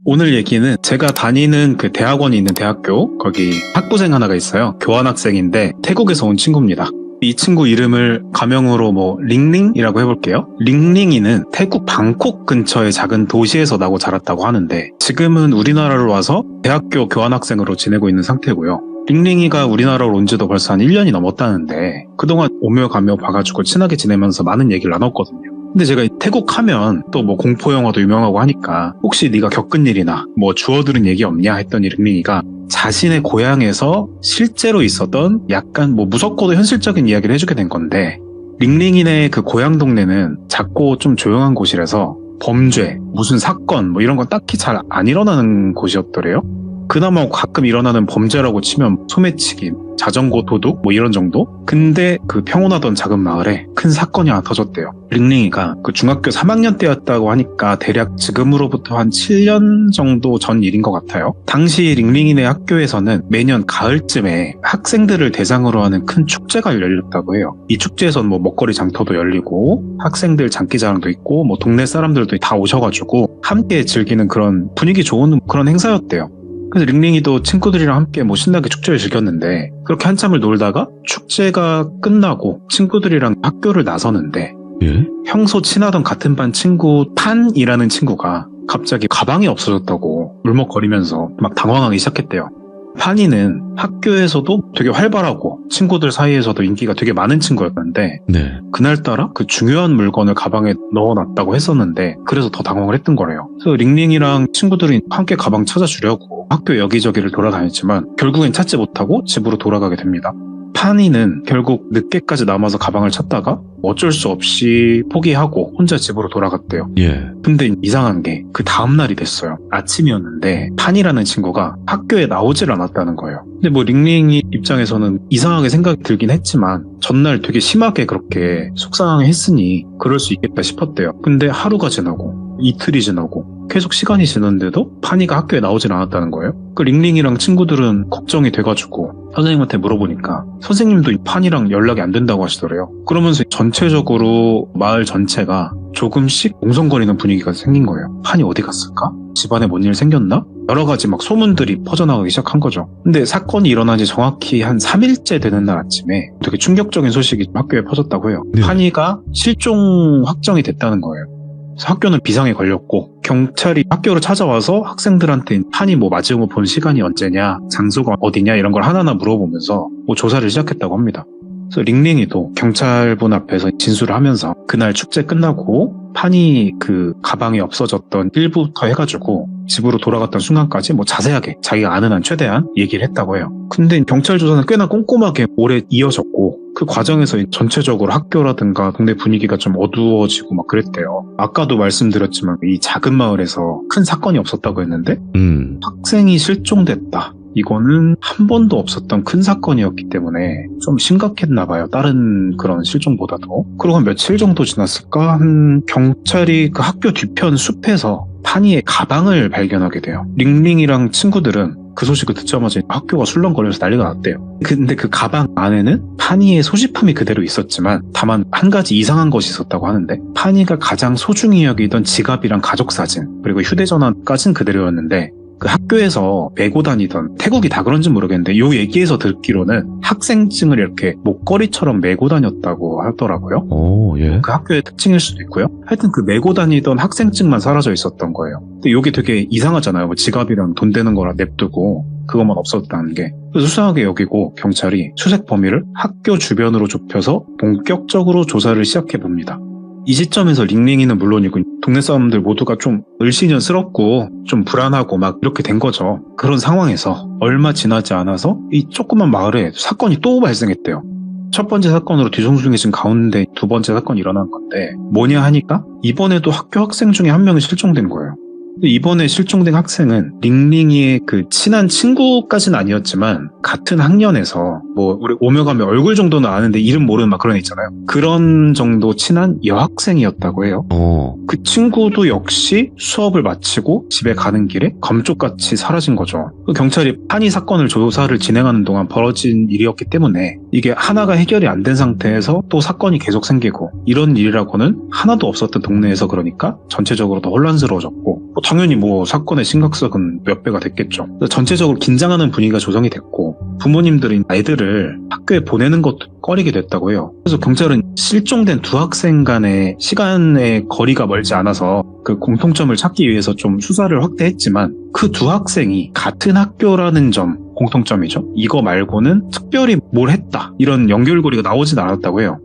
오늘 얘기는 제가 다니는 그 대학원이 있는 대학교, 거기 학부생 하나가 있어요. 교환학생인데 태국에서 온 친구입니다. 이 친구 이름을 가명으로 링링이라고 해볼게요. 링링이는 태국 방콕 근처의 작은 도시에서 나고 자랐다고 하는데 지금은 우리나라로 와서 대학교 교환학생으로 지내고 있는 상태고요. 링링이가 우리나라로 온 지도 벌써 한 1년이 넘었다는데 그동안 오며 가며 봐가지고 친하게 지내면서 많은 얘기를 나눴거든요. 근데 제가 태국 하면 또 공포 영화도 유명하고 하니까 혹시 네가 겪은 일이나 주워 들은 얘기 없냐 했더니 링링이가 자신의 고향에서 실제로 있었던 약간 무섭고도 현실적인 이야기를 해주게 된 건데, 링링이네 그 고향 동네는 작고 좀 조용한 곳이라서 범죄, 무슨 사건 이런 건 딱히 잘 안 일어나는 곳이었더래요. 그나마 가끔 일어나는 범죄라고 치면 소매치기, 자전거 도둑 이런 정도? 근데 그 평온하던 작은 마을에 큰 사건이 하나 터졌대요. 링링이가 그 중학교 3학년 때였다고 하니까 대략 지금으로부터 한 7년 정도 전 일인 것 같아요. 당시 링링이네 학교에서는 매년 가을쯤에 학생들을 대상으로 하는 큰 축제가 열렸다고 해요. 이 축제에서는 먹거리 장터도 열리고 학생들 장기자랑도 있고 동네 사람들도 다 오셔가지고 함께 즐기는 그런 분위기 좋은 그런 행사였대요. 그래서 링링이도 친구들이랑 함께 신나게 축제를 즐겼는데, 그렇게 한참을 놀다가 축제가 끝나고 친구들이랑 학교를 나서는데 평소 친하던 같은 반 친구 판이라는 친구가 갑자기 가방이 없어졌다고 울먹거리면서 당황하기 시작했대요. 판이는 학교에서도 되게 활발하고 친구들 사이에서도 인기가 되게 많은 친구였는데 그날따라 그 중요한 물건을 가방에 넣어놨다고 했었는데 그래서 더 당황을 했던 거래요. 그래서 링링이랑 친구들이 함께 가방 찾아주려고 학교 여기저기를 돌아다녔지만 결국엔 찾지 못하고 집으로 돌아가게 됩니다. 판이는 결국 늦게까지 남아서 가방을 찾다가 어쩔 수 없이 포기하고 혼자 집으로 돌아갔대요. 근데 이상한 게 그 다음날이 됐어요. 아침이었는데 판이라는 친구가 학교에 나오질 않았다는 거예요. 근데 링링이 입장에서는 이상하게 생각이 들긴 했지만 전날 되게 심하게 그렇게 속상해 했으니 그럴 수 있겠다 싶었대요. 근데 하루가 지나고 이틀이 지나고 계속 시간이 지났는데도 판이가 학교에 나오질 않았다는 거예요. 그 링링이랑 친구들은 걱정이 돼가지고 선생님한테 물어보니까 선생님도 이 판이랑 연락이 안 된다고 하시더래요. 그러면서 전체적으로 마을 전체가 조금씩 웅성거리는 분위기가 생긴 거예요. 판이 어디 갔을까? 집안에 뭔 일 생겼나? 여러 가지 소문들이 퍼져나가기 시작한 거죠. 근데 사건이 일어난 지 정확히 한 3일째 되는 날 아침에 되게 충격적인 소식이 학교에 퍼졌다고 해요. 판이가 실종 확정이 됐다는 거예요. 그래서 학교는 비상에 걸렸고 경찰이 학교를 찾아와서 학생들한테 판이 마지막으로 본 시간이 언제냐, 장소가 어디냐 이런 걸 하나하나 물어보면서 조사를 시작했다고 합니다. 그래서 링링이도 경찰분 앞에서 진술을 하면서 그날 축제 끝나고 판이 그 가방이 없어졌던 일부터 해가지고 집으로 돌아갔던 순간까지 자세하게 자기가 아는 한 최대한 얘기를 했다고 해요. 근데 경찰 조사는 꽤나 꼼꼼하게 오래 이어졌고 그 과정에서 전체적으로 학교라든가 동네 분위기가 좀 어두워지고 그랬대요. 아까도 말씀드렸지만 이 작은 마을에서 큰 사건이 없었다고 했는데 학생이 실종됐다. 이거는 한 번도 없었던 큰 사건이었기 때문에 좀 심각했나 봐요. 다른 그런 실종보다도. 그리고 한 며칠 정도 지났을까? 경찰이 그 학교 뒤편 숲에서 판이의 가방을 발견하게 돼요. 링링이랑 친구들은 그 소식을 듣자마자 학교가 술렁거려서 난리가 났대요. 근데 그 가방 안에는 판이의 소지품이 그대로 있었지만 다만 한 가지 이상한 것이 있었다고 하는데, 판이가 가장 소중히 여기던 지갑이랑 가족사진 그리고 휴대전화까지는 그대로였는데 그 학교에서 메고 다니던, 태국이 다 그런지 모르겠는데 요 얘기에서 듣기로는 학생증을 이렇게 목걸이처럼 메고 다녔다고 하더라고요. 그 학교의 특징일 수도 있고요. 하여튼 그 메고 다니던 학생증만 사라져 있었던 거예요. 근데 이게 되게 이상하잖아요. 지갑이랑 돈 되는 거라 냅두고 그것만 없었다는 게. 그래서 수상하게 여기고 경찰이 수색 범위를 학교 주변으로 좁혀서 본격적으로 조사를 시작해 봅니다. 이 시점에서 링링이는 물론이고 동네 사람들 모두가 좀 을씨년스럽고 좀 불안하고 이렇게 된 거죠. 그런 상황에서 얼마 지나지 않아서 이 조그만 마을에 사건이 또 발생했대요. 첫 번째 사건으로 뒤숭숭해진 가운데 두 번째 사건이 일어난 건데 뭐냐 하니까 이번에도 학교 학생 중에 한 명이 실종된 거예요. 이번에 실종된 학생은 링링이의 그 친한 친구까지는 아니었지만 같은 학년에서 우리 오며 가며 얼굴 정도는 아는데 이름 모르는 그런 애 있잖아요. 그런 정도 친한 여학생이었다고 해요. 그 친구도 역시 수업을 마치고 집에 가는 길에 감쪽같이 사라진 거죠. 경찰이 판이 사건을 조사를 진행하는 동안 벌어진 일이었기 때문에 이게 하나가 해결이 안 된 상태에서 또 사건이 계속 생기고 이런 일이라고는 하나도 없었던 동네에서 그러니까 전체적으로 더 혼란스러워졌고 당연히 뭐 사건의 심각성은 몇 배가 됐겠죠. 전체적으로 긴장하는 분위기가 조성이 됐고 부모님들이 애들을 학교에 보내는 것도 꺼리게 됐다고 해요. 그래서 경찰은 실종된 두 학생 간의 시간의 거리가 멀지 않아서 그 공통점을 찾기 위해서 좀 수사를 확대했지만 그 두 학생이 같은 학교라는 점 공통점이죠. 이거 말고는 특별히 뭘 했다 이런 연결고리가 나오진 않았다고 해요.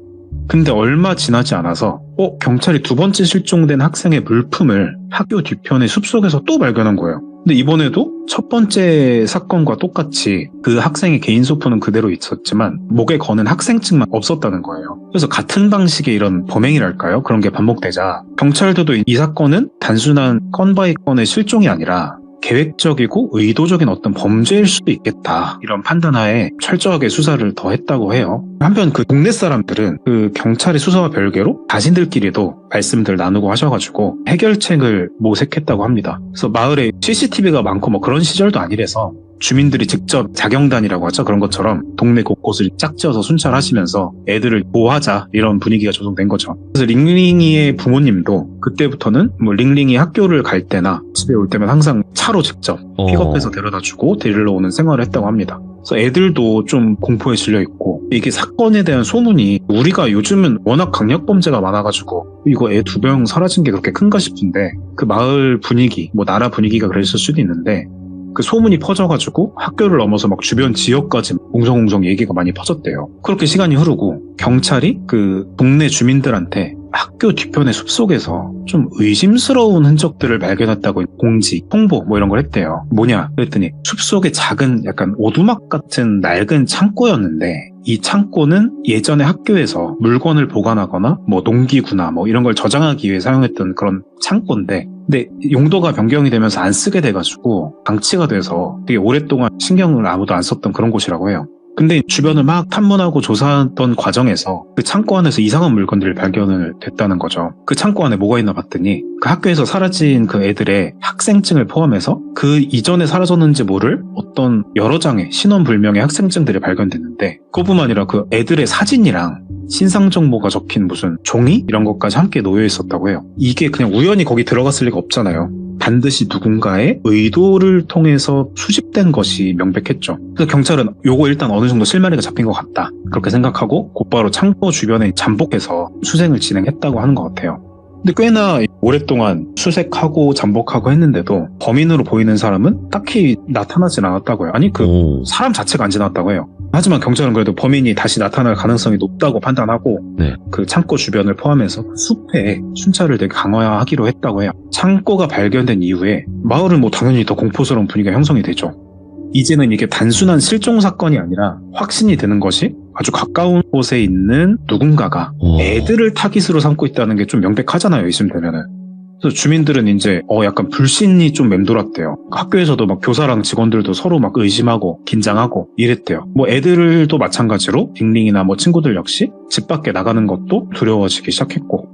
근데 얼마 지나지 않아서 경찰이 두 번째 실종된 학생의 물품을 학교 뒤편의 숲속에서 또 발견한 거예요. 근데 이번에도 첫 번째 사건과 똑같이 그 학생의 개인 소포는 그대로 있었지만 목에 거는 학생증만 없었다는 거예요. 그래서 같은 방식의 이런 범행이랄까요? 그런 게 반복되자 경찰들도 이 사건은 단순한 건바이 건의 실종이 아니라 계획적이고 의도적인 어떤 범죄일 수도 있겠다 이런 판단하에 철저하게 수사를 더 했다고 해요. 한편 그 동네 사람들은 그 경찰의 수사와 별개로 자신들끼리도 말씀들 나누고 하셔가지고 해결책을 모색했다고 합니다. 그래서 마을에 CCTV가 많고 뭐 그런 시절도 아니라서 주민들이 직접 자경단이라고 하죠. 그런 것처럼 동네 곳곳을 짝지어서 순찰하시면서 애들을 보호하자 이런 분위기가 조성된 거죠. 그래서 링링이의 부모님도 그때부터는 뭐 링링이 학교를 갈 때나 집에 올 때면 항상 차로 직접 픽업해서 데려다주고 데리러 오는 생활을 했다고 합니다. 그래서 애들도 좀 공포에 질려 있고 이게 사건에 대한 소문이 우리가 요즘은 워낙 강력범죄가 많아가지고 이거 애 2명 사라진 게 그렇게 큰가 싶은데 그 마을 분위기, 뭐 나라 분위기가 그랬을 수도 있는데 그 소문이 퍼져가지고 학교를 넘어서 막 주변 지역까지 웅성웅성 얘기가 많이 퍼졌대요. 그렇게 시간이 흐르고 경찰이 그 동네 주민들한테 학교 뒤편의 숲속에서 좀 의심스러운 흔적들을 발견했다고 공지, 홍보 뭐 이런 걸 했대요. 뭐냐 그랬더니 숲속에 작은 약간 오두막 같은 낡은 창고였는데 이 창고는 예전에 학교에서 물건을 보관하거나 뭐 농기구나 뭐 이런 걸 저장하기 위해 사용했던 그런 창고인데 근데 용도가 변경이 되면서 안 쓰게 돼가지고 방치가 돼서 되게 오랫동안 신경을 아무도 안 썼던 그런 곳이라고 해요. 근데 주변을 막 탐문하고 조사하던 과정에서 그 창고 안에서 이상한 물건들이 발견을 됐다는 거죠. 그 창고 안에 뭐가 있나 봤더니 그 학교에서 사라진 그 애들의 학생증을 포함해서 그 이전에 사라졌는지 모를 어떤 여러 장의 신원불명의 학생증들이 발견됐는데 그것뿐만 아니라 그 애들의 사진이랑 신상 정보가 적힌 무슨 종이 이런 것까지 함께 놓여 있었다고 해요. 이게 그냥 우연히 거기 들어갔을 리가 없잖아요. 반드시 누군가의 의도를 통해서 수집된 것이 명백했죠. 그래서 경찰은 요거 일단 어느 정도 실마리가 잡힌 것 같다 그렇게 생각하고 곧바로 창고 주변에 잠복해서 수색을 진행했다고 하는 것 같아요. 근데 꽤나 오랫동안 수색하고 잠복하고 했는데도 범인으로 보이는 사람은 딱히 나타나진 않았다고요. 아니 사람 자체가 안 지났다고 해요. 하지만 경찰은 그래도 범인이 다시 나타날 가능성이 높다고 판단하고 그 창고 주변을 포함해서 숲에 순찰을 되게 강화하기로 했다고 해요. 창고가 발견된 이후에 마을은 뭐 당연히 더 공포스러운 분위기가 형성이 되죠. 이제는 이게 단순한 실종 사건이 아니라 확신이 드는 것이 아주 가까운 곳에 있는 누군가가 애들을 타깃으로 삼고 있다는 게 좀 명백하잖아요. 이쯤 되면은. 그래서 주민들은 이제 약간 불신이 좀 맴돌았대요. 학교에서도 막 교사랑 직원들도 서로 막 의심하고 긴장하고 이랬대요. 뭐 애들도 마찬가지로 링링이나 뭐 친구들 역시 집 밖에 나가는 것도 두려워지기 시작했고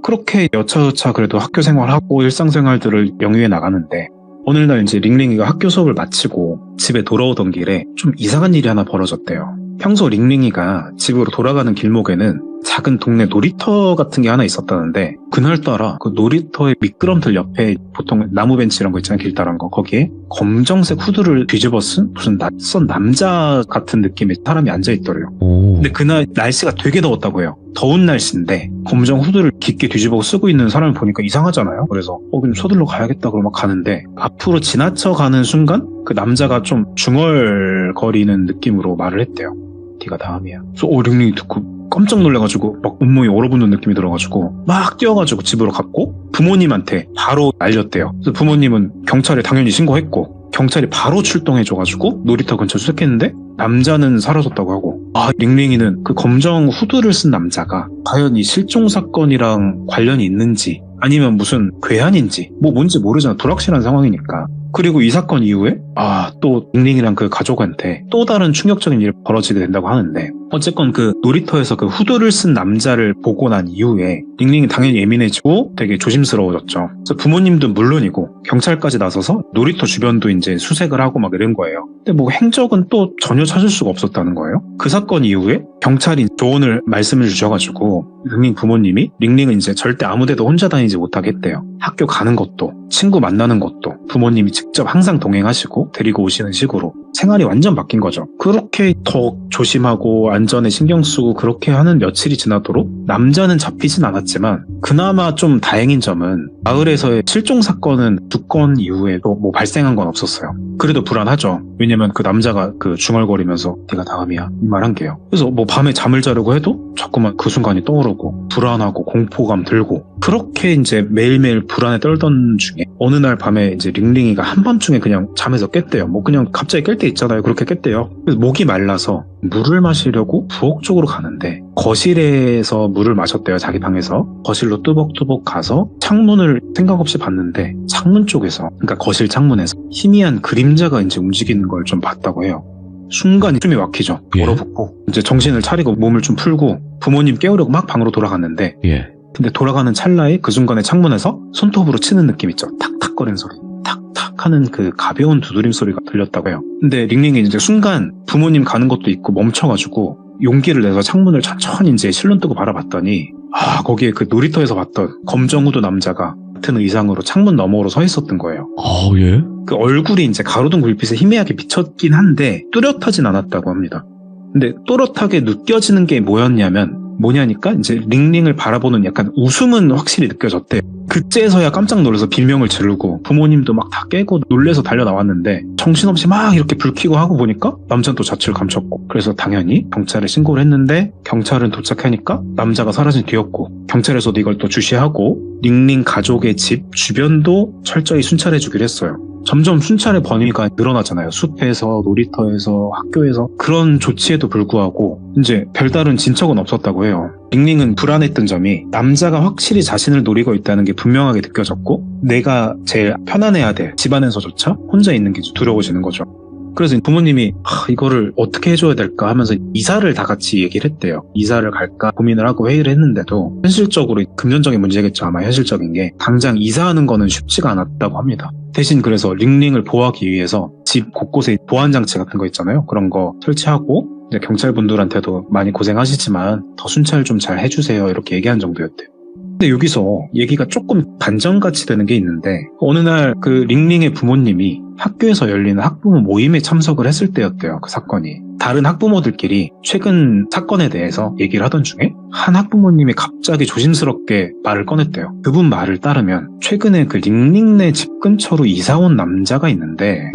그렇게 여차저차 그래도 학교 생활하고 일상생활들을 영위해 나가는데 어느 날 이제 링링이가 학교 수업을 마치고 집에 돌아오던 길에 좀 이상한 일이 하나 벌어졌대요. 평소 링링이가 집으로 돌아가는 길목에는 작은 동네 놀이터 같은 게 하나 있었다는데 그날따라 그 놀이터의 미끄럼틀 옆에 보통 나무 벤치 이런 거 있잖아요. 길다란 거. 거기에 검정색 후드를 뒤집어 쓴 무슨 낯선 남자 같은 느낌의 사람이 앉아있더래요. 근데 그날 날씨가 되게 더웠다고 해요. 더운 날씨인데 검정 후드를 깊게 뒤집어 쓰고 있는 사람을 보니까 이상하잖아요. 그래서 그럼 서둘러 가야겠다 그러고 막 가는데 앞으로 지나쳐가는 순간 그 남자가 좀 중얼거리는 느낌으로 말을 했대요. 네가 다음이야. 그래서 링링이 듣고 깜짝 놀라가지고 막 온몸이 얼어붙는 느낌이 들어가지고 막 뛰어가지고 집으로 갔고 부모님한테 바로 알렸대요. 그래서 부모님은 경찰에 당연히 신고했고 경찰이 바로 출동해줘가지고 놀이터 근처 수색했는데 남자는 사라졌다고 하고 링링이는 그 검정 후드를 쓴 남자가 과연 이 실종 사건이랑 관련이 있는지 아니면 무슨 괴한인지 뭐 뭔지 모르잖아. 불확실한 상황이니까. 그리고 이 사건 이후에 또 링링이랑 그 가족한테 또 다른 충격적인 일이 벌어지게 된다고 하는데, 어쨌건 그 놀이터에서 그 후드를 쓴 남자를 보고 난 이후에 링링이 당연히 예민해지고 되게 조심스러워졌죠. 그래서 부모님도 물론이고 경찰까지 나서서 놀이터 주변도 이제 수색을 하고 막 이런 거예요. 근데 뭐 행적은 또 전혀 찾을 수가 없었다는 거예요. 그 사건 이후에 경찰이 조언을 말씀을 주셔가지고 링링 부모님이 링링은 이제 절대 아무데도 혼자 다니지 못하게 했대요. 학교 가는 것도 친구 만나는 것도 부모님이 직접 항상 동행하시고 데리고 오시는 식으로 생활이 완전 바뀐 거죠. 그렇게 더 조심하고 안전에 신경 쓰고 그렇게 하는 며칠이 지나도록 남자는 잡히진 않았지만, 그나마 좀 다행인 점은 마을에서의 실종 사건은 2건 이후에도 뭐 발생한 건 없었어요. 그래도 불안하죠. 왜냐면 그 남자가 그 중얼거리면서 네가 다음이야 이 말 한 게요. 그래서 뭐 밤에 잠을 자려고 해도 자꾸만 그 순간이 떠오르고 불안하고 공포감 들고, 그렇게 이제 매일매일 불안에 떨던 중에 어느 날 밤에 이제 링링이가 한밤중에 그냥 잠에서 깼대요. 뭐 그냥 갑자기 깰 때 있잖아요. 그렇게 깼대요. 그래서 목이 말라서 물을 마시려고 부엌 쪽으로 가는데 거실에서 물을 마셨대요. 자기 방에서. 거실로 뚜벅뚜벅 가서 창문을 생각 없이 봤는데 창문 쪽에서, 그러니까 거실 창문에서 희미한 그림자가 이제 움직이는 걸 좀 봤다고 해요. 순간 숨이 막히죠. 얼어붙고 이제 정신을 차리고 몸을 좀 풀고 부모님 깨우려고 막 방으로 돌아갔는데, 근데 돌아가는 찰나에 그 순간에 창문에서 손톱으로 치는 느낌 있죠. 탁탁거리는 소리, 탁탁 하는 그 가벼운 두드림 소리가 들렸다고 해요. 근데 링링이 이제 순간 부모님 가는 것도 있고 멈춰가지고 용기를 내서 창문을 천천히 이제 실눈 뜨고 바라봤더니, 거기에 그 놀이터에서 봤던 검정 후드 남자가 같은 의상으로 창문 너머로 서 있었던 거예요. 그 얼굴이 이제 가로등 불빛에 희미하게 비쳤긴 한데 뚜렷하진 않았다고 합니다. 근데 또렷하게 느껴지는 게 뭐냐니까 이제 링링을 바라보는 약간 웃음은 확실히 느껴졌대. 그때서야 깜짝 놀라서 비명을 지르고 부모님도 막 다 깨고 놀래서 달려 나왔는데, 정신없이 막 이렇게 불 켜고 하고 보니까 남자는 또 자취를 감췄고, 그래서 당연히 경찰에 신고를 했는데 경찰은 도착하니까 남자가 사라진 뒤였고, 경찰에서도 이걸 또 주시하고 링링 가족의 집 주변도 철저히 순찰해주기로 했어요. 점점 순찰의 범위가 늘어나잖아요. 숲에서, 놀이터에서, 학교에서. 그런 조치에도 불구하고 이제 별다른 진척은 없었다고 해요. 링링은 불안했던 점이 남자가 확실히 자신을 노리고 있다는 게 분명하게 느껴졌고, 내가 제일 편안해야 될 집안에서조차 혼자 있는 게 두려워지는 거죠. 그래서 부모님이 이거를 어떻게 해줘야 될까 하면서 이사를 다 같이 얘기를 했대요. 이사를 갈까 고민을 하고 회의를 했는데도 현실적으로, 금전적인 문제겠죠 아마 현실적인 게, 당장 이사하는 거는 쉽지가 않았다고 합니다. 대신 그래서 링링을 보호하기 위해서 집 곳곳에 보안장치 같은 거 있잖아요. 그런 거 설치하고 이제 경찰분들한테도 많이 고생하시지만 더 순찰 좀 잘 해주세요 이렇게 얘기한 정도였대요. 근데 여기서 얘기가 조금 반전같이 되는 게 있는데, 어느 날 그 링링의 부모님이 학교에서 열리는 학부모 모임에 참석을 했을 때였대요. 그 사건이. 다른 학부모들끼리 최근 사건에 대해서 얘기를 하던 중에 한 학부모님이 갑자기 조심스럽게 말을 꺼냈대요. 그분 말을 따르면 최근에 그 링링네 집 근처로 이사 온 남자가 있는데,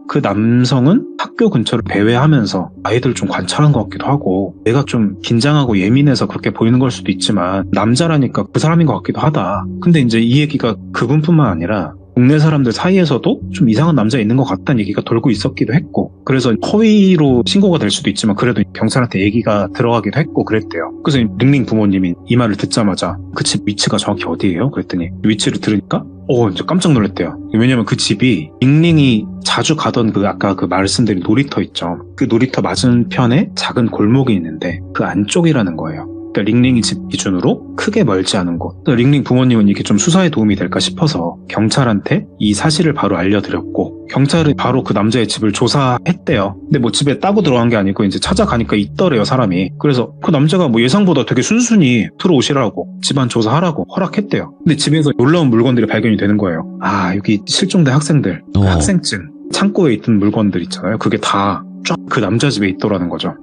그 남성은 학교 근처를 배회하면서 아이들 좀 관찰한 것 같기도 하고, 내가 좀 긴장하고 예민해서 그렇게 보이는 걸 수도 있지만 남자라니까 그 사람인 것 같기도 하다. 근데 이제 이 얘기가 그분뿐만 아니라 동네 사람들 사이에서도 좀 이상한 남자 있는 것 같다는 얘기가 돌고 있었기도 했고, 그래서 허위로 신고가 될 수도 있지만 그래도 경찰한테 얘기가 들어가기도 했고 그랬대요. 그래서 링링 부모님이 이 말을 듣자마자 그 집 위치가 정확히 어디예요? 그랬더니 위치를 들으니까 이제 깜짝 놀랐대요. 왜냐면 그 집이 링링이 자주 가던 그 아까 그 말씀드린 놀이터 있죠. 그 놀이터 맞은편에 작은 골목이 있는데 그 안쪽이라는 거예요. 그러니까 링링이 집 기준으로 크게 멀지 않은 곳. 링링 부모님은 이게 좀 수사에 도움이 될까 싶어서 경찰한테 이 사실을 바로 알려드렸고, 경찰이 바로 그 남자의 집을 조사했대요. 근데 뭐 집에 따고 들어간 게 아니고 이제 찾아가니까 있더래요, 사람이. 그래서 그 남자가 뭐 예상보다 되게 순순히 들어오시라고, 집안 조사하라고 허락했대요. 근데 집에서 놀라운 물건들이 발견이 되는 거예요. 여기 실종된 학생들, 학생증, 창고에 있던 물건들 있잖아요. 그게 다 쫙 그 남자 집에 있더라는 거죠.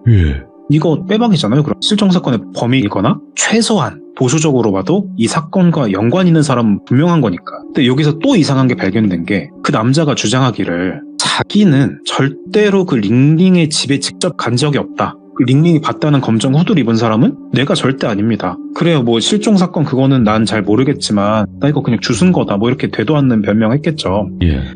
이거 빼박이잖아요. 그럼 실종 사건의 범인이거나 최소한 보수적으로 봐도 이 사건과 연관 있는 사람은 분명한 거니까. 근데 여기서 또 이상한 게 발견된 게, 그 남자가 주장하기를 자기는 절대로 그 링링의 집에 직접 간 적이 없다. 링링이 봤다는 검정 후드를 입은 사람은 내가 절대 아닙니다. 그래요, 뭐 실종 사건 그거는 난 잘 모르겠지만 나 이거 그냥 주순 거다 뭐 이렇게 되도 않는 변명했겠죠.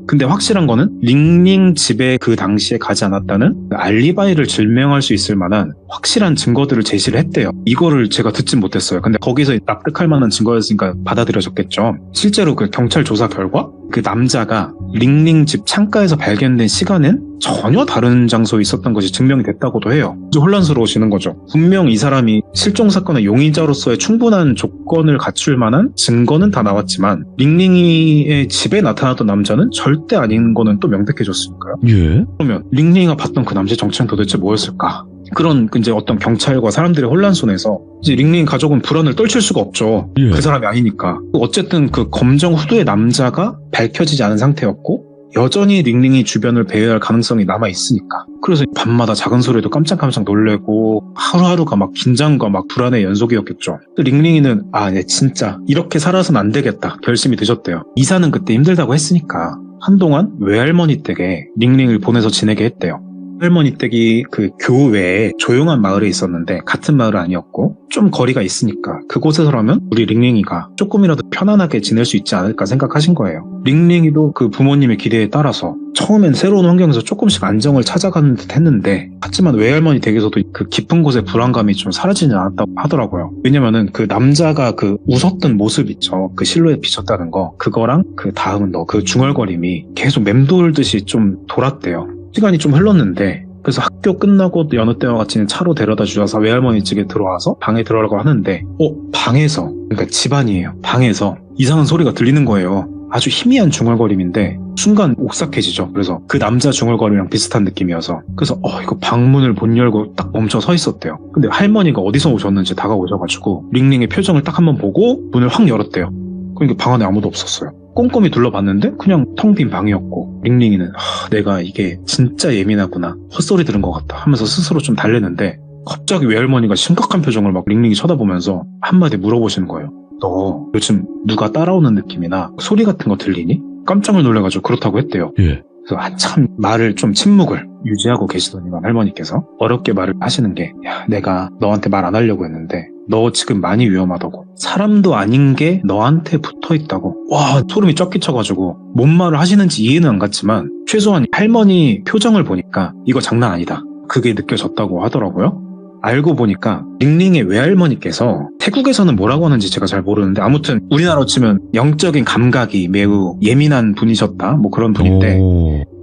근데 확실한 거는 링링 집에 그 당시에 가지 않았다는 알리바이를 증명할 수 있을 만한 확실한 증거들을 제시를 했대요. 이거를 제가 듣진 못했어요. 근데 거기서 납득할 만한 증거였으니까 받아들여졌겠죠. 실제로 그 경찰 조사 결과 그 남자가 링링 집 창가에서 발견된 시간은 전혀 다른 장소에 있었던 것이 증명이 됐다고도 해요. 이제 혼란스러우시는 거죠. 분명 이 사람이 실종 사건의 용의자로서의 충분한 조건을 갖출 만한 증거는 다 나왔지만 링링이의 집에 나타났던 남자는 절대 아닌 거는 또 명백해졌으니까요. 그러면 링링이가 봤던 그 남자의 정체는 도대체 뭐였을까? 그런 이제 어떤 경찰과 사람들의 혼란 속에서 이제 링링 가족은 불안을 떨칠 수가 없죠. 그 사람이 아니니까. 어쨌든 그 검정 후드의 남자가 밝혀지지 않은 상태였고 여전히 링링이 주변을 배회할 가능성이 남아있으니까. 그래서 밤마다 작은 소리에도 깜짝깜짝 놀래고 하루하루가 막 긴장과 막 불안의 연속이었겠죠. 링링이는 네, 진짜 이렇게 살아서는 안 되겠다 결심이 드셨대요. 이사는 그때 힘들다고 했으니까 한동안 외할머니 댁에 링링을 보내서 지내게 했대요. 할머니 댁이 그 교외에 조용한 마을에 있었는데 같은 마을은 아니었고 좀 거리가 있으니까 그곳에서라면 우리 링링이가 조금이라도 편안하게 지낼 수 있지 않을까 생각하신 거예요. 링링이도 그 부모님의 기대에 따라서 처음엔 새로운 환경에서 조금씩 안정을 찾아가는 듯 했는데 하지만 외할머니 댁에서도 그 깊은 곳의 불안감이 좀 사라지지 않았다고 하더라고요. 왜냐면은 그 남자가 그 웃었던 모습 있죠. 그 실루엣 비쳤다는 거 그거랑 그 다음은 그 중얼거림이 계속 맴돌듯이 좀 돌았대요. 시간이 좀 흘렀는데 그래서 학교 끝나고 여느 때와 같이 차로 데려다 주셔서 외할머니 집에 들어와서 방에 들어가려고 하는데 방에서 그러니까 집안이에요. 방에서 이상한 소리가 들리는 거예요. 아주 희미한 중얼거림인데 순간 옥삭해지죠. 그래서 그 남자 중얼거림이랑 비슷한 느낌이어서 그래서 이거 방문을 못 열고 딱 멈춰 서 있었대요. 근데 할머니가 어디서 오셨는지 다가오셔가지고 링링의 표정을 딱 한번 보고 문을 확 열었대요. 그러니까 방 안에 아무도 없었어요. 꼼꼼히 둘러봤는데 그냥 텅 빈 방이었고 링링이는 내가 이게 진짜 예민하구나 헛소리 들은 것 같다 하면서 스스로 좀 달랬는데 갑자기 외할머니가 심각한 표정을 막 링링이 쳐다보면서 한마디 물어보시는 거예요. 너 요즘 누가 따라오는 느낌이나 소리 같은 거 들리니? 깜짝 놀래가지고 그렇다고 했대요. 그래서 한참 말을 좀 침묵을 유지하고 계시더니만 할머니께서 어렵게 말을 하시는 게 내가 너한테 말 안 하려고 했는데 너 지금 많이 위험하다고. 사람도 아닌 게 너한테 붙어있다고. 와, 소름이 쫙 끼쳐가지고 뭔 말을 하시는지 이해는 안 갔지만 최소한 할머니 표정을 보니까 이거 장난 아니다. 그게 느껴졌다고 하더라고요. 알고 보니까 링링의 외할머니께서 태국에서는 뭐라고 하는지 제가 잘 모르는데 아무튼 우리나라로 치면 영적인 감각이 매우 예민한 분이셨다 뭐 그런 분인데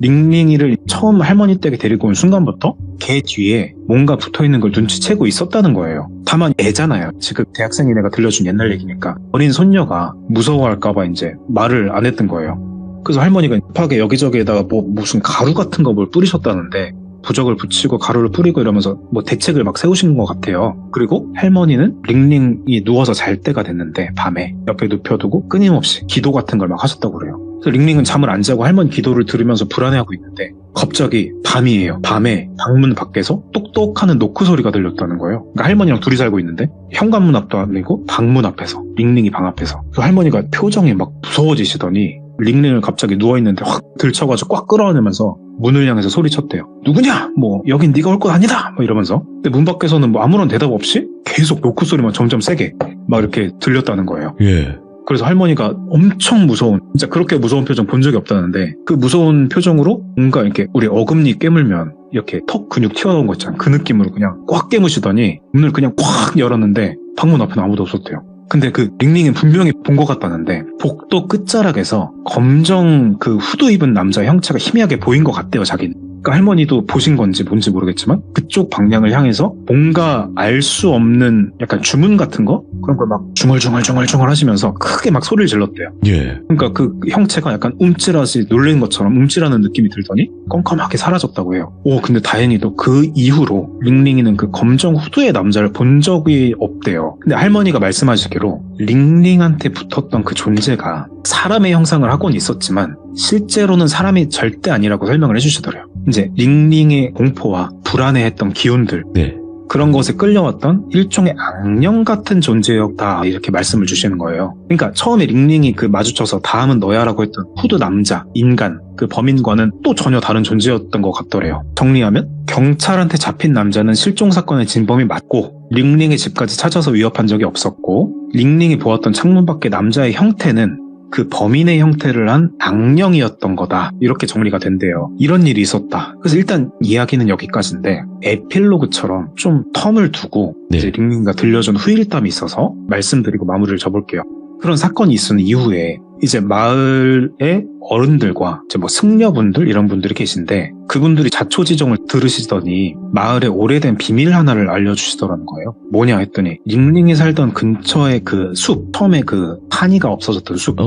링링이를 처음 할머니 댁에 데리고 온 순간부터 걔 뒤에 뭔가 붙어있는 걸 눈치채고 있었다는 거예요. 다만 애잖아요. 지금 대학생이 내가 들려준 옛날 얘기니까 어린 손녀가 무서워할까봐 이제 말을 안 했던 거예요. 그래서 할머니가 급하게 여기저기에다가 무슨 가루 같은 거 뭘 뿌리셨다는데 부적을 붙이고 가루를 뿌리고 이러면서 대책을 막 세우신 것 같아요. 그리고 할머니는 링링이 누워서 잘 때가 됐는데 밤에 옆에 눕혀두고 끊임없이 기도 같은 걸 막 하셨다고 그래요. 그래서 링링은 잠을 안 자고 할머니 기도를 들으면서 불안해하고 있는데 갑자기 밤이에요. 밤에 방문 밖에서 똑똑하는 노크 소리가 들렸다는 거예요. 그러니까 할머니랑 둘이 살고 있는데 현관문 앞도 아니고 방문 앞에서 링링이 방 앞에서 할머니가 표정이 막 무서워지시더니 링링을 갑자기 누워있는데 확 들쳐가지고 꽉 끌어안으면서 문을 향해서 소리쳤대요. 누구냐? 여긴 네가 올 것 아니다! 이러면서. 근데 문 밖에서는 아무런 대답 없이 계속 노크 소리만 점점 세게 막 이렇게 들렸다는 거예요. 그래서 할머니가 엄청 무서운, 진짜 그렇게 무서운 표정 본 적이 없다는데 그 무서운 표정으로 뭔가 이렇게 우리 어금니 깨물면 이렇게 턱 근육 튀어나온 거 있잖아. 그 느낌으로 그냥 꽉 깨무시더니 문을 그냥 꽉 열었는데 방문 앞에는 아무도 없었대요. 근데 그 링링은 분명히 본 것 같다는데 복도 끝자락에서 검정 그 후드 입은 남자의 형체가 희미하게 보인 것 같대요, 자기는. 그러니까 할머니도 보신 건지 뭔지 모르겠지만 그쪽 방향을 향해서 뭔가 알 수 없는 약간 주문 같은 거? 그런 걸 막 중얼중얼 하시면서 크게 막 소리를 질렀대요. 그러니까 그 형체가 약간 움찔하시 놀란 것처럼 움찔하는 느낌이 들더니 껌껌하게 사라졌다고 해요. 근데 다행히도 그 이후로 링링이는 그 검정 후드의 남자를 본 적이 없대요. 근데 할머니가 말씀하시기로 링링한테 붙었던 그 존재가 사람의 형상을 하고는 있었지만 실제로는 사람이 절대 아니라고 설명을 해주시더래요. 이제 링링의 공포와 불안해했던 기운들 그런 것에 끌려왔던 일종의 악령 같은 존재였다 이렇게 말씀을 주시는 거예요. 그러니까 처음에 링링이 그 마주쳐서 다음은 너야라고 했던 후드 남자, 인간, 그 범인과는 또 전혀 다른 존재였던 것 같더래요. 정리하면 경찰한테 잡힌 남자는 실종 사건의 진범이 맞고 링링의 집까지 찾아서 위협한 적이 없었고 링링이 보았던 창문 밖의 남자의 형태는 그 범인의 형태를 한 악령이었던 거다. 이렇게 정리가 된대요. 이런 일이 있었다. 그래서 일단 이야기는 여기까지인데 에필로그처럼 좀 텀을 두고 이제 링링이가 들려준 후일담이 있어서 말씀드리고 마무리를 접을게요. 그런 사건이 있은 이후에 이제 마을의 어른들과 이제 뭐 승려분들 이런 분들이 계신데 그분들이 자초지종을 들으시더니 마을에 오래된 비밀 하나를 알려주시더라는 거예요. 뭐냐 했더니 링링이 살던 근처의 그 숲, 처음에 그 파니가 없어졌던 숲,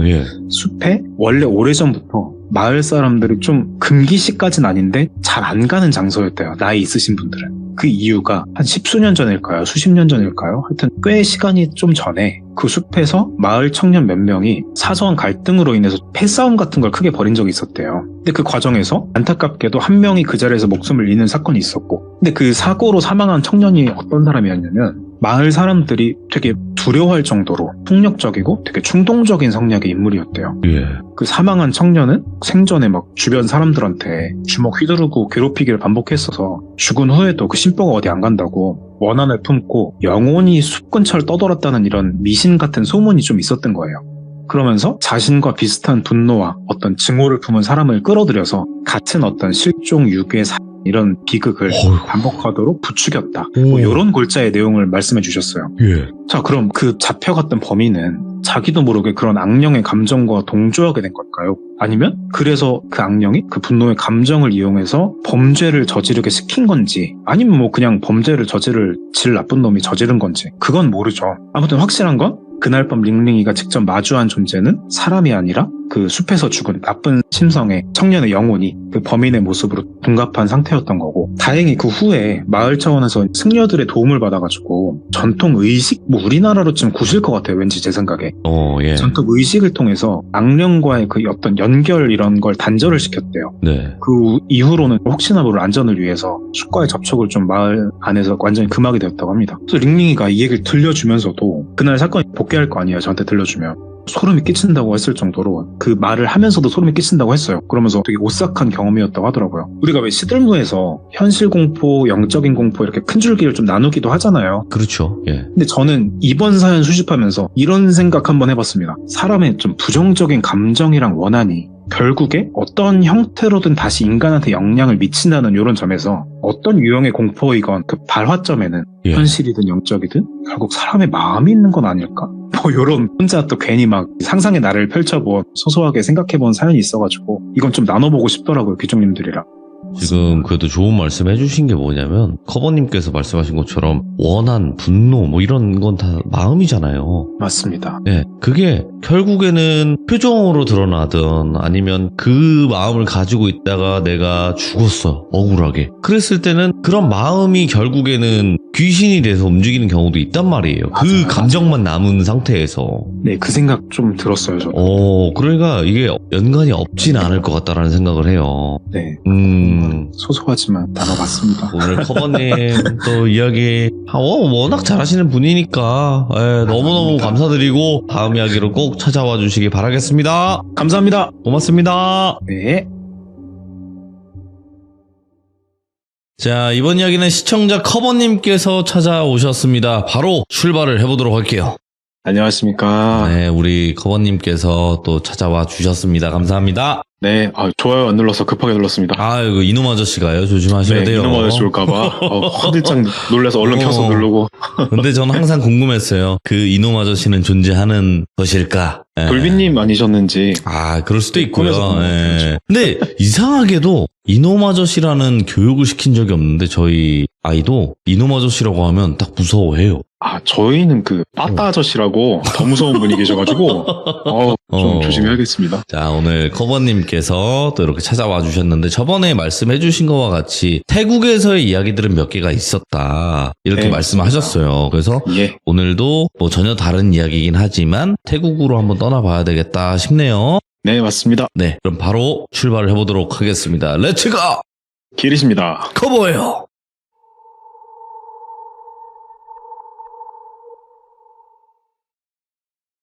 예. 숲에 원래 오래전부터 마을 사람들이 좀 금기시까지는 아닌데 잘 안 가는 장소였대요. 나이 있으신 분들은. 그 이유가 한 십수년 전일까요? 수십 년 전일까요? 하여튼 꽤 시간이 좀 전에 그 숲에서 마을 청년 몇 명이 사소한 갈등으로 인해서 패싸움 같은 걸 크게 벌인 적이 있었대요. 근데 그 과정에서 안타깝게도 한 명이 그 자리에서 목숨을 잃는 사건이 있었고 근데 그 사고로 사망한 청년이 어떤 사람이었냐면 마을 사람들이 되게 두려워할 정도로 폭력적이고 되게 충동적인 성향의 인물이었대요. 예. 그 사망한 청년은 생전에 막 주변 사람들한테 주먹 휘두르고 괴롭히기를 반복했어서 죽은 후에도 그 심보가 어디 안 간다고 원한을 품고 영원히 숲 근처를 떠돌았다는 이런 미신 같은 소문이 좀 있었던 거예요. 그러면서 자신과 비슷한 분노와 어떤 증오를 품은 사람을 끌어들여서 같은 어떤 실종, 유괴, 이런 비극을 반복하도록 부추겼다. 뭐 이런 골자의 내용을 말씀해 주셨어요. 예. 자, 그럼 그 잡혀갔던 범인은 자기도 모르게 그런 악령의 감정과 동조하게 된 걸까요? 아니면 그래서 그 악령이 그 분노의 감정을 이용해서 범죄를 저지르게 시킨 건지 아니면 뭐 그냥 범죄를 저지를 질 나쁜 놈이 저지른 건지 그건 모르죠. 아무튼 확실한 건 그날 밤 링링이가 직접 마주한 존재는 사람이 아니라 그 숲에서 죽은 나쁜 심성의 청년의 영혼이 그 범인의 모습으로 둔갑한 상태였던 거고 다행히 그 후에 마을 차원에서 승려들의 도움을 받아가지고 전통 의식? 뭐 우리나라로 치면 굿일 것 같아요. 왠지 제 생각에. 예. 전통 의식을 통해서 악령과의 그 어떤 연결 이런 걸 단절을 시켰대요. 네. 그 이후로는 혹시나 모를 안전을 위해서 숲과의 접촉을 좀 마을 안에서 완전히 금하게 되었다고 합니다. 그래서 링링이가 이 얘기를 들려주면서도 그날 사건이 복귀할 거 아니에요. 저한테 들려주면. 소름이 끼친다고 했을 정도로 그 말을 하면서도 소름이 끼친다고 했어요. 그러면서 되게 오싹한 경험이었다고 하더라고요. 우리가 왜 시들무에서 현실 공포, 영적인 공포 이렇게 큰 줄기를 좀 나누기도 하잖아요. 그렇죠. 예. 근데 저는 이번 사연 수집하면서 이런 생각 한번 해봤습니다. 사람의 좀 부정적인 감정이랑 원한이 결국에 어떤 형태로든 다시 인간한테 영향을 미친다는 이런 점에서 어떤 유형의 공포이건 그 발화점에는 현실이든 영적이든 결국 사람의 마음이 있는 건 아닐까? 뭐 이런 혼자 또 괜히 막 상상의 나를 펼쳐본 소소하게 생각해본 사연이 있어가지고 이건 좀 나눠보고 싶더라고요. 귀족님들이랑. 지금 그래도 좋은 말씀 해주신 게 뭐냐면 커버님께서 말씀하신 것처럼 원한, 분노 뭐 이런 건 다 마음이잖아요. 맞습니다. 네, 그게 결국에는 표정으로 드러나든 아니면 그 마음을 가지고 있다가 내가 죽었어 억울하게 그랬을 때는 그런 마음이 결국에는 귀신이 돼서 움직이는 경우도 있단 말이에요. 그 감정만 남은 상태에서. 네, 그 생각 좀 들었어요. 저도. 그러니까 이게 연관이 없진 않을 것 같다라는 생각을 해요. 네. 소소하지만 다뤄봤습니다. 오늘 커버님 또 이야기 워낙 잘하시는 분이니까 너무너무 감사드리고 다음 이야기로 꼭 찾아와 주시기 바라겠습니다. 감사합니다. 고맙습니다. 네. 자, 이번 이야기는 시청자 커버님께서 찾아오셨습니다. 바로 출발을 해보도록 할게요. 안녕하십니까. 네, 우리 커버님께서 또 찾아와 주셨습니다. 감사합니다. 네, 좋아요 안 눌러서 급하게 눌렀습니다. 이거 이놈 아저씨가요. 조심하셔야 돼요. 이놈 아저씨 올까봐 화들짝 놀라서 얼른 켜서 누르고. 근데 저는 항상 궁금했어요. 그 이놈 아저씨는 존재하는 것일까? 돌비님 아니셨는지. 그럴 수도 있고요. 근데 이상하게도 이놈 아저씨라는 교육을 시킨 적이 없는데 저희 아이도 이놈 아저씨라고 하면 딱 무서워해요. 저희는 그 빠따 아저씨라고 더 무서운 분이 계셔가지고 좀 조심해야겠습니다. 자, 오늘 커버님께서 또 이렇게 찾아와 주셨는데 저번에 말씀해 주신 것과 같이 태국에서의 이야기들은 몇 개가 있었다 이렇게 말씀하셨어요. 그래서 오늘도 뭐 전혀 다른 이야기이긴 하지만 태국으로 한번 떠나봐야 되겠다 싶네요. 네, 맞습니다. 네, 그럼 바로 출발을 해보도록 하겠습니다. 렛츠고! 기리십니다. 커버예요.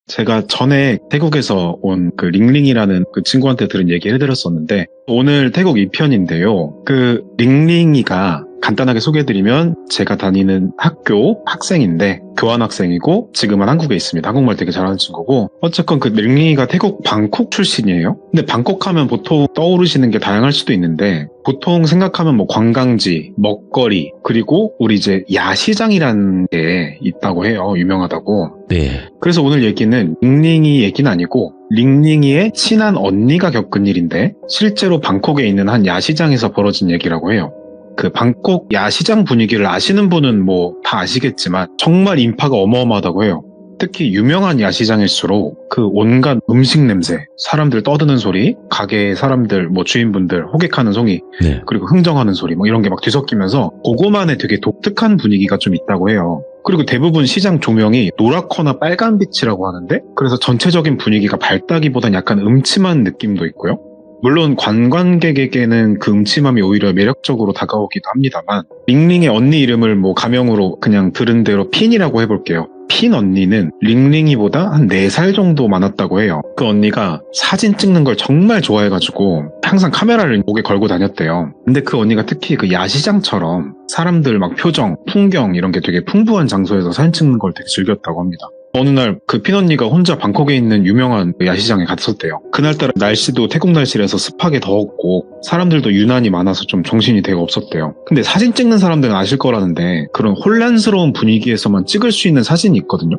제가 전에 태국에서 온 그 링링이라는 그 친구한테 들은 얘기 해드렸었는데, 오늘 태국 2편인데요. 그 링링이가 간단하게 소개해드리면 제가 다니는 학교 학생인데 교환학생이고 지금은 한국에 있습니다. 한국말 되게 잘하는 친구고, 어쨌건 그 링링이가 태국 방콕 출신이에요. 근데 방콕 하면 보통 떠오르시는 게 다양할 수도 있는데, 보통 생각하면 뭐 관광지, 먹거리, 그리고 우리 이제 야시장이라는 게 있다고 해요. 유명하다고. 네. 그래서 오늘 얘기는 링링이 얘기는 아니고 링링이의 친한 언니가 겪은 일인데, 실제로 방콕에 있는 한 야시장에서 벌어진 얘기라고 해요. 그 방콕 야시장 분위기를 아시는 분은 뭐 다 아시겠지만 정말 인파가 어마어마하다고 해요. 특히 유명한 야시장일수록 그 온갖 음식 냄새, 사람들 떠드는 소리, 가게 사람들, 뭐 주인분들 호객하는 소리, 네. 그리고 흥정하는 소리, 뭐 이런 게 막 뒤섞이면서 그거만의 되게 독특한 분위기가 좀 있다고 해요. 그리고 대부분 시장 조명이 노랗거나 빨간빛이라고 하는데, 그래서 전체적인 분위기가 밝다기보단 약간 음침한 느낌도 있고요. 물론 관광객에게는 그 음침함이 오히려 매력적으로 다가오기도 합니다만, 링링의 언니 이름을 뭐 가명으로 그냥 들은 대로 핀이라고 해볼게요. 핀 언니는 링링이보다 한 4살 정도 많았다고 해요. 그 언니가 사진 찍는 걸 정말 좋아해가지고 항상 카메라를 목에 걸고 다녔대요. 근데 그 언니가 특히 그 야시장처럼 사람들 막 표정, 풍경 이런 게 되게 풍부한 장소에서 사진 찍는 걸 되게 즐겼다고 합니다. 어느 날 그 핀 언니가 혼자 방콕에 있는 유명한 야시장에 갔었대요. 그날따라 날씨도 태국 날씨라서 습하게 더웠고 사람들도 유난히 많아서 좀 정신이 되게 없었대요. 근데 사진 찍는 사람들은 아실 거라는데, 그런 혼란스러운 분위기에서만 찍을 수 있는 사진이 있거든요.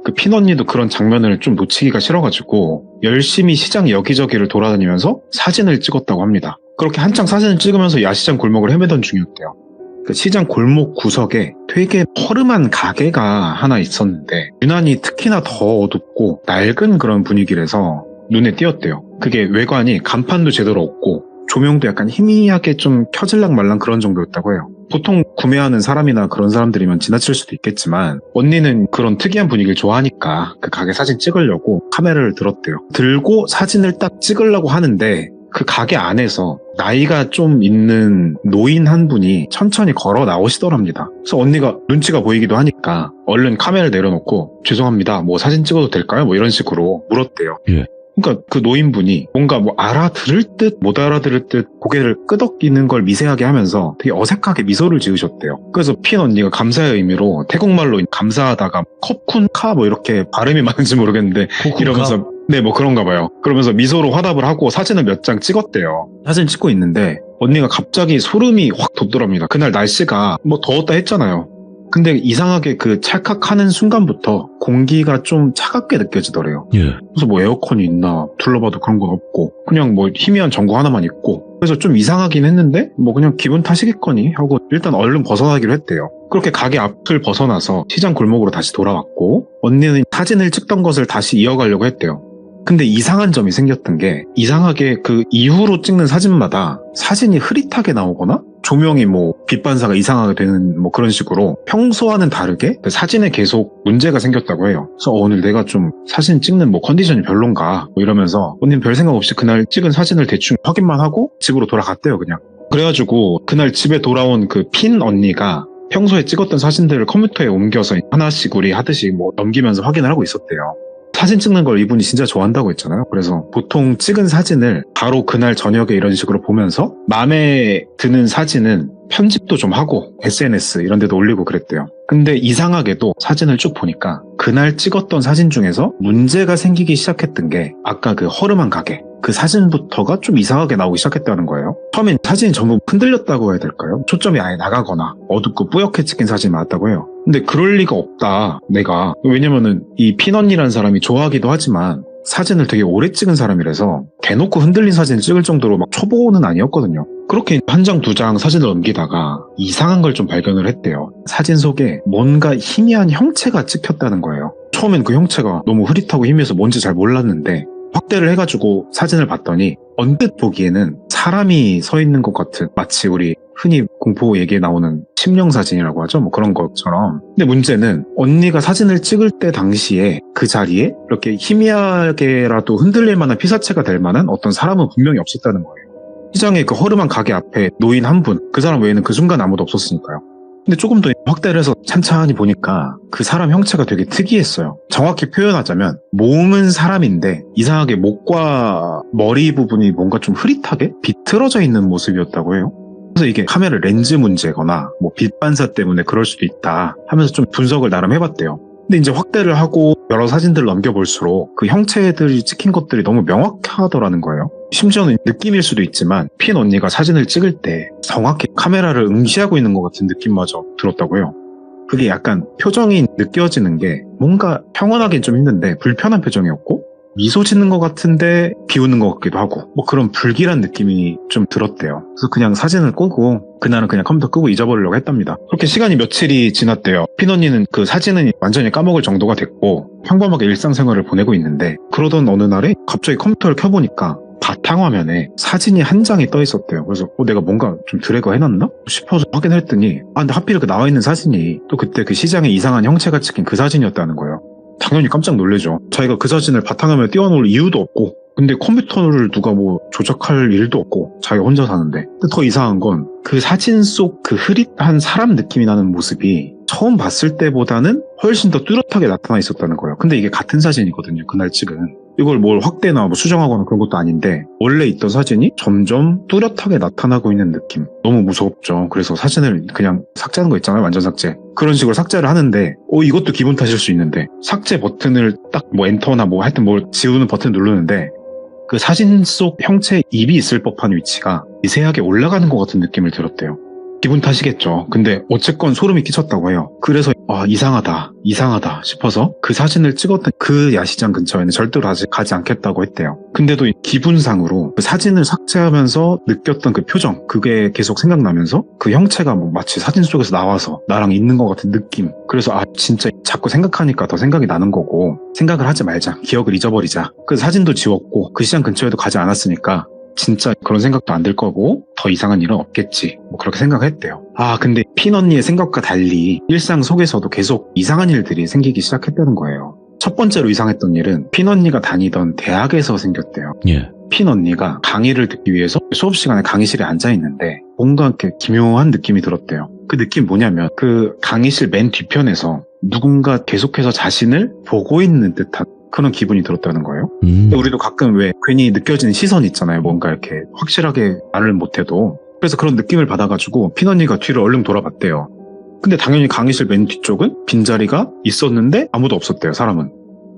그 핀 언니도 그런 장면을 좀 놓치기가 싫어가지고 열심히 시장 여기저기를 돌아다니면서 사진을 찍었다고 합니다. 그렇게 한창 사진을 찍으면서 야시장 골목을 헤매던 중이었대요. 그 시장 골목 구석에 되게 허름한 가게가 하나 있었는데, 유난히 특히나 더 어둡고 낡은 그런 분위기라서 눈에 띄었대요. 그게 외관이 간판도 제대로 없고 조명도 약간 희미하게 좀 켜질랑 말랑 그런 정도였다고 해요. 보통 구매하는 사람이나 그런 사람들이면 지나칠 수도 있겠지만, 언니는 그런 특이한 분위기를 좋아하니까 그 가게 사진 찍으려고 카메라를 들었대요. 들고 사진을 딱 찍으려고 하는데, 그 가게 안에서 나이가 좀 있는 노인 한 분이 천천히 걸어 나오시더랍니다. 그래서 언니가 눈치가 보이기도 하니까 얼른 카메라를 내려놓고, 죄송합니다, 뭐 사진 찍어도 될까요? 뭐 이런 식으로 물었대요. 예. 그러니까 그 노인분이 뭔가 뭐 알아들을 듯 못 알아들을 듯 고개를 끄덕이는 걸 미세하게 하면서 되게 어색하게 미소를 지으셨대요. 그래서 핀 언니가 감사의 의미로 태국말로 감사하다가 컵쿤카 뭐 이렇게 발음이 맞는지 모르겠는데 이러면서 네, 뭐 그런가 봐요. 그러면서 미소로 화답을 하고 사진을 몇 장 찍었대요. 사진 찍고 있는데 언니가 갑자기 소름이 확 돋더랍니다. 그날 날씨가 뭐 더웠다 했잖아요. 근데 이상하게 그 찰칵하는 순간부터 공기가 좀 차갑게 느껴지더래요. 예. 그래서 뭐 에어컨이 있나 둘러봐도 그런 건 없고 그냥 뭐 희미한 전구 하나만 있고, 그래서 좀 이상하긴 했는데 뭐 그냥 기분 탓이겠거니 하고 일단 얼른 벗어나기로 했대요. 그렇게 가게 앞을 벗어나서 시장 골목으로 다시 돌아왔고, 언니는 사진을 찍던 것을 다시 이어가려고 했대요. 근데 이상한 점이 생겼던 게, 이상하게 그 이후로 찍는 사진마다 사진이 흐릿하게 나오거나 조명이 뭐 빛 반사가 이상하게 되는 뭐 그런 식으로 평소와는 다르게 그 사진에 계속 문제가 생겼다고 해요. 그래서 오늘 내가 좀 사진 찍는 뭐 컨디션이 별론가 뭐 이러면서 언니는 별 생각 없이 그날 찍은 사진을 대충 확인만 하고 집으로 돌아갔대요, 그냥. 그래가지고 그날 집에 돌아온 그 핀 언니가 평소에 찍었던 사진들을 컴퓨터에 옮겨서 하나씩 우리 하듯이 뭐 넘기면서 확인을 하고 있었대요. 사진 찍는 걸 이분이 진짜 좋아한다고 했잖아요. 그래서 보통 찍은 사진을 바로 그날 저녁에 이런 식으로 보면서 마음에 드는 사진은 편집도 좀 하고 SNS 이런 데도 올리고 그랬대요. 근데 이상하게도 사진을 쭉 보니까 그날 찍었던 사진 중에서 문제가 생기기 시작했던 게, 아까 그 허름한 가게 그 사진부터가 좀 이상하게 나오기 시작했다는 거예요. 처음엔 사진이 전부 흔들렸다고 해야 될까요? 초점이 아예 나가거나 어둡고 뿌옇게 찍힌 사진이 많았다고 해요. 근데 그럴 리가 없다, 내가. 왜냐면은 이 핀언니라는 사람이 좋아하기도 하지만 사진을 되게 오래 찍은 사람이라서 대놓고 흔들린 사진을 찍을 정도로 막 초보는 아니었거든요. 그렇게 한 장, 두 장 사진을 넘기다가 이상한 걸 좀 발견을 했대요. 사진 속에 뭔가 희미한 형체가 찍혔다는 거예요. 처음엔 그 형체가 너무 흐릿하고 희미해서 뭔지 잘 몰랐는데 확대를 해가지고 사진을 봤더니 언뜻 보기에는 사람이 서 있는 것 같은, 마치 우리 흔히 공포 얘기에 나오는 심령사진이라고 하죠. 뭐 그런 것처럼. 근데 문제는 언니가 사진을 찍을 때 당시에 그 자리에 이렇게 희미하게라도 흔들릴 만한 피사체가 될 만한 어떤 사람은 분명히 없었다는 거예요. 시장의 그 허름한 가게 앞에 노인 한 분, 그 사람 외에는 그 순간 아무도 없었으니까요. 근데 조금 더 확대를 해서 찬찬히 보니까 그 사람 형체가 되게 특이했어요. 정확히 표현하자면 몸은 사람인데 이상하게 목과 머리 부분이 뭔가 좀 흐릿하게 비틀어져 있는 모습이었다고 해요. 그래서 이게 카메라 렌즈 문제거나 뭐 빛 반사 때문에 그럴 수도 있다 하면서 좀 분석을 나름 해봤대요. 근데 이제 확대를 하고 여러 사진들을 넘겨볼수록 그 형체들이 찍힌 것들이 너무 명확하더라는 거예요. 심지어는 느낌일 수도 있지만 핀 언니가 사진을 찍을 때 정확히 카메라를 응시하고 있는 것 같은 느낌마저 들었다고 해요. 그게 약간 표정이 느껴지는 게 뭔가 평온하긴 좀 힘든데 불편한 표정이었고 미소 짓는 것 같은데 비웃는 것 같기도 하고 뭐 그런 불길한 느낌이 좀 들었대요. 그래서 그냥 사진을 끄고 그날은 그냥 컴퓨터 끄고 잊어버리려고 했답니다. 그렇게 시간이 며칠이 지났대요. 핀 언니는 그 사진은 완전히 까먹을 정도가 됐고 평범하게 일상생활을 보내고 있는데 그러던 어느 날에 갑자기 컴퓨터를 켜보니까 바탕화면에 사진이 한 장이 떠 있었대요. 그래서 내가 뭔가 좀 드래그 해놨나 싶어서 확인했더니 근데 하필 그 나와 있는 사진이 또 그때 그 시장에 이상한 형체가 찍힌 그 사진이었다는 거예요. 당연히 깜짝 놀래죠. 자기가 그 사진을 바탕화면에 띄워놓을 이유도 없고 근데 컴퓨터를 누가 뭐 조작할 일도 없고 자기가 혼자 사는데 근데 더 이상한 건 그 사진 속 그 흐릿한 사람 느낌이 나는 모습이 처음 봤을 때보다는 훨씬 더 뚜렷하게 나타나 있었다는 거예요. 근데 이게 같은 사진이거든요. 그날 찍은. 이걸 뭘 확대나 뭐 수정하거나 그런 것도 아닌데 원래 있던 사진이 점점 뚜렷하게 나타나고 있는 느낌. 너무 무섭죠. 그래서 사진을 그냥 삭제하는 거 있잖아요. 완전 삭제. 그런 식으로 삭제를 하는데 이것도 기분 탓일 수 있는데 삭제 버튼을 딱 뭐 엔터나 뭐 하여튼 뭘 지우는 버튼 누르는데 그 사진 속 형체에 입이 있을 법한 위치가 미세하게 올라가는 것 같은 느낌을 들었대요. 기분 탓이겠죠. 근데 어쨌건 소름이 끼쳤다고 해요. 그래서 이상하다 싶어서 그 사진을 찍었던 그 야시장 근처에는 절대로 아직 가지 않겠다고 했대요. 근데도 기분상으로 그 사진을 삭제하면서 느꼈던 그 표정 그게 계속 생각나면서 그 형체가 뭐 마치 사진 속에서 나와서 나랑 있는 것 같은 느낌. 그래서 진짜 자꾸 생각하니까 더 생각이 나는 거고 생각을 하지 말자. 기억을 잊어버리자. 그래서 사진도 지웠고 그 시장 근처에도 가지 않았으니까 진짜 그런 생각도 안 들 거고 더 이상한 일은 없겠지 뭐 그렇게 생각했대요. 근데 핀 언니의 생각과 달리 일상 속에서도 계속 이상한 일들이 생기기 시작했다는 거예요. 첫 번째로 이상했던 일은 핀 언니가 다니던 대학에서 생겼대요. 예. 핀 언니가 강의를 듣기 위해서 수업 시간에 강의실에 앉아 있는데 뭔가 이렇게 기묘한 느낌이 들었대요. 그 느낌 뭐냐면 그 강의실 맨 뒤편에서 누군가 계속해서 자신을 보고 있는 듯한 그런 기분이 들었다는 거예요. 우리도 가끔 왜 괜히 느껴지는 시선 있잖아요. 뭔가 이렇게 확실하게 말을 못해도. 그래서 그런 느낌을 받아가지고 핀 언니가 뒤를 얼른 돌아봤대요. 근데 당연히 강의실 맨 뒤쪽은 빈자리가 있었는데 아무도 없었대요. 사람은.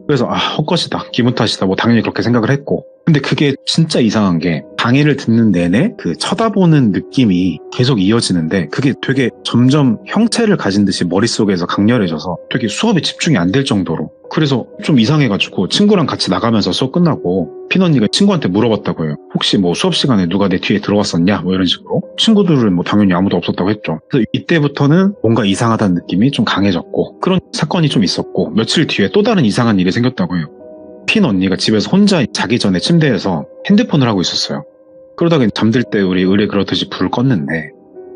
그래서 헛것이다. 기분 탓이다. 뭐 당연히 그렇게 생각을 했고. 근데 그게 진짜 이상한 게 강의를 듣는 내내 그 쳐다보는 느낌이 계속 이어지는데 그게 되게 점점 형체를 가진 듯이 머릿속에서 강렬해져서 되게 수업에 집중이 안 될 정도로 그래서 좀 이상해가지고 친구랑 같이 나가면서 수업 끝나고 핀 언니가 친구한테 물어봤다고 해요. 혹시 뭐 수업 시간에 누가 내 뒤에 들어왔었냐? 뭐 이런 식으로. 친구들은 뭐 당연히 아무도 없었다고 했죠. 그래서 이때부터는 뭔가 이상하다는 느낌이 좀 강해졌고 그런 사건이 좀 있었고 며칠 뒤에 또 다른 이상한 일이 생겼다고 해요. 핀 언니가 집에서 혼자 자기 전에 침대에서 핸드폰을 하고 있었어요. 그러다가 잠들 때 우리 의뢰 그렇듯이 불을 껐는데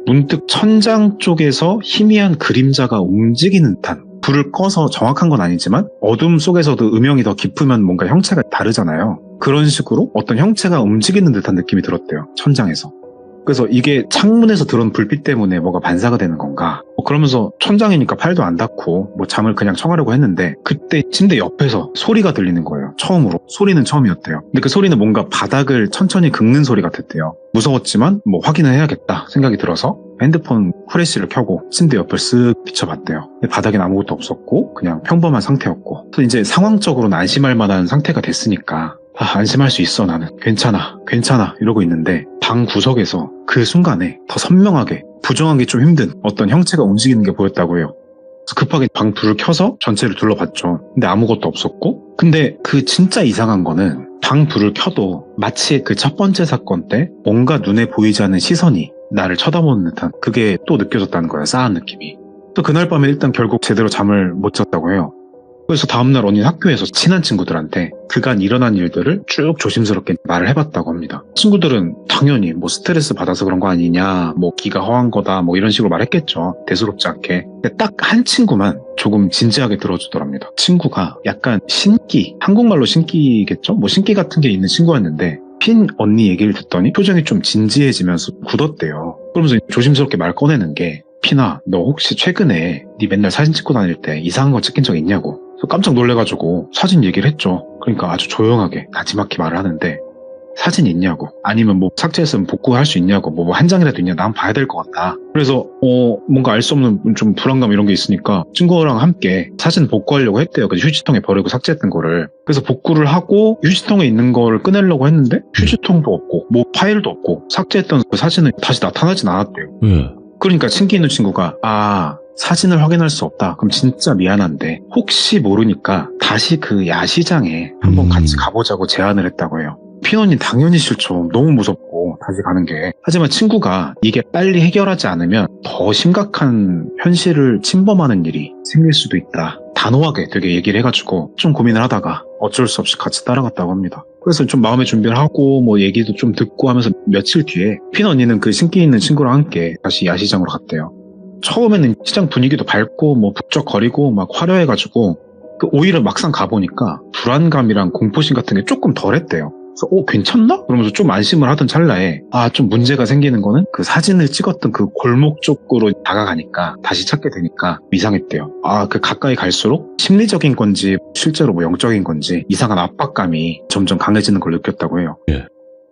문득 천장 쪽에서 희미한 그림자가 움직이는 듯한 불을 꺼서 정확한 건 아니지만 어둠 속에서도 음영이 더 깊으면 뭔가 형체가 다르잖아요. 그런 식으로 어떤 형체가 움직이는 듯한 느낌이 들었대요. 천장에서. 그래서 이게 창문에서 들어온 불빛 때문에 뭐가 반사가 되는 건가 그러면서 천장이니까 팔도 안 닿고 뭐 잠을 그냥 청하려고 했는데 그때 침대 옆에서 소리가 들리는 거예요. 처음으로. 소리는 처음이었대요. 근데 그 소리는 뭔가 바닥을 천천히 긁는 소리 같았대요. 무서웠지만 뭐 확인을 해야겠다 생각이 들어서 핸드폰 후레쉬를 켜고 침대 옆을 쓱 비춰봤대요. 근데 바닥엔 아무것도 없었고 그냥 평범한 상태였고 그래서 이제 상황적으로는 안심할 만한 상태가 됐으니까 안심할 수 있어 나는 괜찮아 이러고 있는데 방 구석에서 그 순간에 더 선명하게 부정하기 좀 힘든 어떤 형체가 움직이는 게 보였다고 해요. 그래서 급하게 방 불을 켜서 전체를 둘러봤죠. 근데 아무것도 없었고 근데 그 진짜 이상한 거는 방 불을 켜도 마치 그 첫 번째 사건 때 뭔가 눈에 보이지 않는 시선이 나를 쳐다보는 듯한 그게 또 느껴졌다는 거예요. 싸한 느낌이. 또 그날 밤에 일단 결국 제대로 잠을 못 잤다고 해요. 그래서 다음날 언니는 학교에서 친한 친구들한테 그간 일어난 일들을 쭉 조심스럽게 말을 해봤다고 합니다. 친구들은 당연히 뭐 스트레스 받아서 그런 거 아니냐, 뭐 기가 허한 거다, 뭐 이런 식으로 말했겠죠. 대수롭지 않게. 근데 딱 한 친구만 조금 진지하게 들어주더랍니다. 친구가 약간 신기, 한국말로 신기겠죠? 뭐 신기 같은 게 있는 친구였는데 핀 언니 얘기를 듣더니 표정이 좀 진지해지면서 굳었대요. 그러면서 조심스럽게 말 꺼내는 게 피나 너 혹시 최근에 네 맨날 사진 찍고 다닐 때 이상한 거 찍힌 적 있냐고. 그래서 깜짝 놀래가지고 사진 얘기를 했죠. 그러니까 아주 조용하게 나지막히 말을 하는데 사진 있냐고, 아니면 뭐 삭제했으면 복구할 수 있냐고, 뭐 한 장이라도 있냐, 나 한번 봐야 될 것 같다. 그래서 뭔가 알 수 없는 좀 불안감 이런 게 있으니까 친구랑 함께 사진 복구하려고 했대요. 그 휴지통에 버리고 삭제했던 거를. 그래서 복구를 하고 휴지통에 있는 거를 꺼내려고 했는데 휴지통도 없고 뭐 파일도 없고 삭제했던 그 사진은 다시 나타나진 않았대요. 예. 그러니까 친기 있는 친구가 사진을 확인할 수 없다. 그럼 진짜 미안한데 혹시 모르니까 다시 그 야시장에 한번 같이 가보자고 제안을 했다고 해요. 피노님 당연히 싫죠. 너무 무섭고 다시 가는 게. 하지만 친구가 이게 빨리 해결하지 않으면 더 심각한 현실을 침범하는 일이 생길 수도 있다. 단호하게 되게 얘기를 해가지고 좀 고민을 하다가 어쩔 수 없이 같이 따라갔다고 합니다. 그래서 좀 마음의 준비를 하고 뭐 얘기도 좀 듣고 하면서 며칠 뒤에 피노 언니는 그 신기 있는 친구랑 함께 다시 야시장으로 갔대요. 처음에는 시장 분위기도 밝고 뭐 북적거리고 막 화려해가지고 오히려 막상 가보니까 불안감이랑 공포심 같은 게 조금 덜했대요. 그래서 괜찮나? 그러면서 좀 안심을 하던 찰나에 좀 문제가 생기는 거는 그 사진을 찍었던 그 골목 쪽으로 다가가니까 다시 찾게 되니까 이상했대요. 그 가까이 갈수록 심리적인 건지 실제로 뭐 영적인 건지 이상한 압박감이 점점 강해지는 걸 느꼈다고 해요. 예.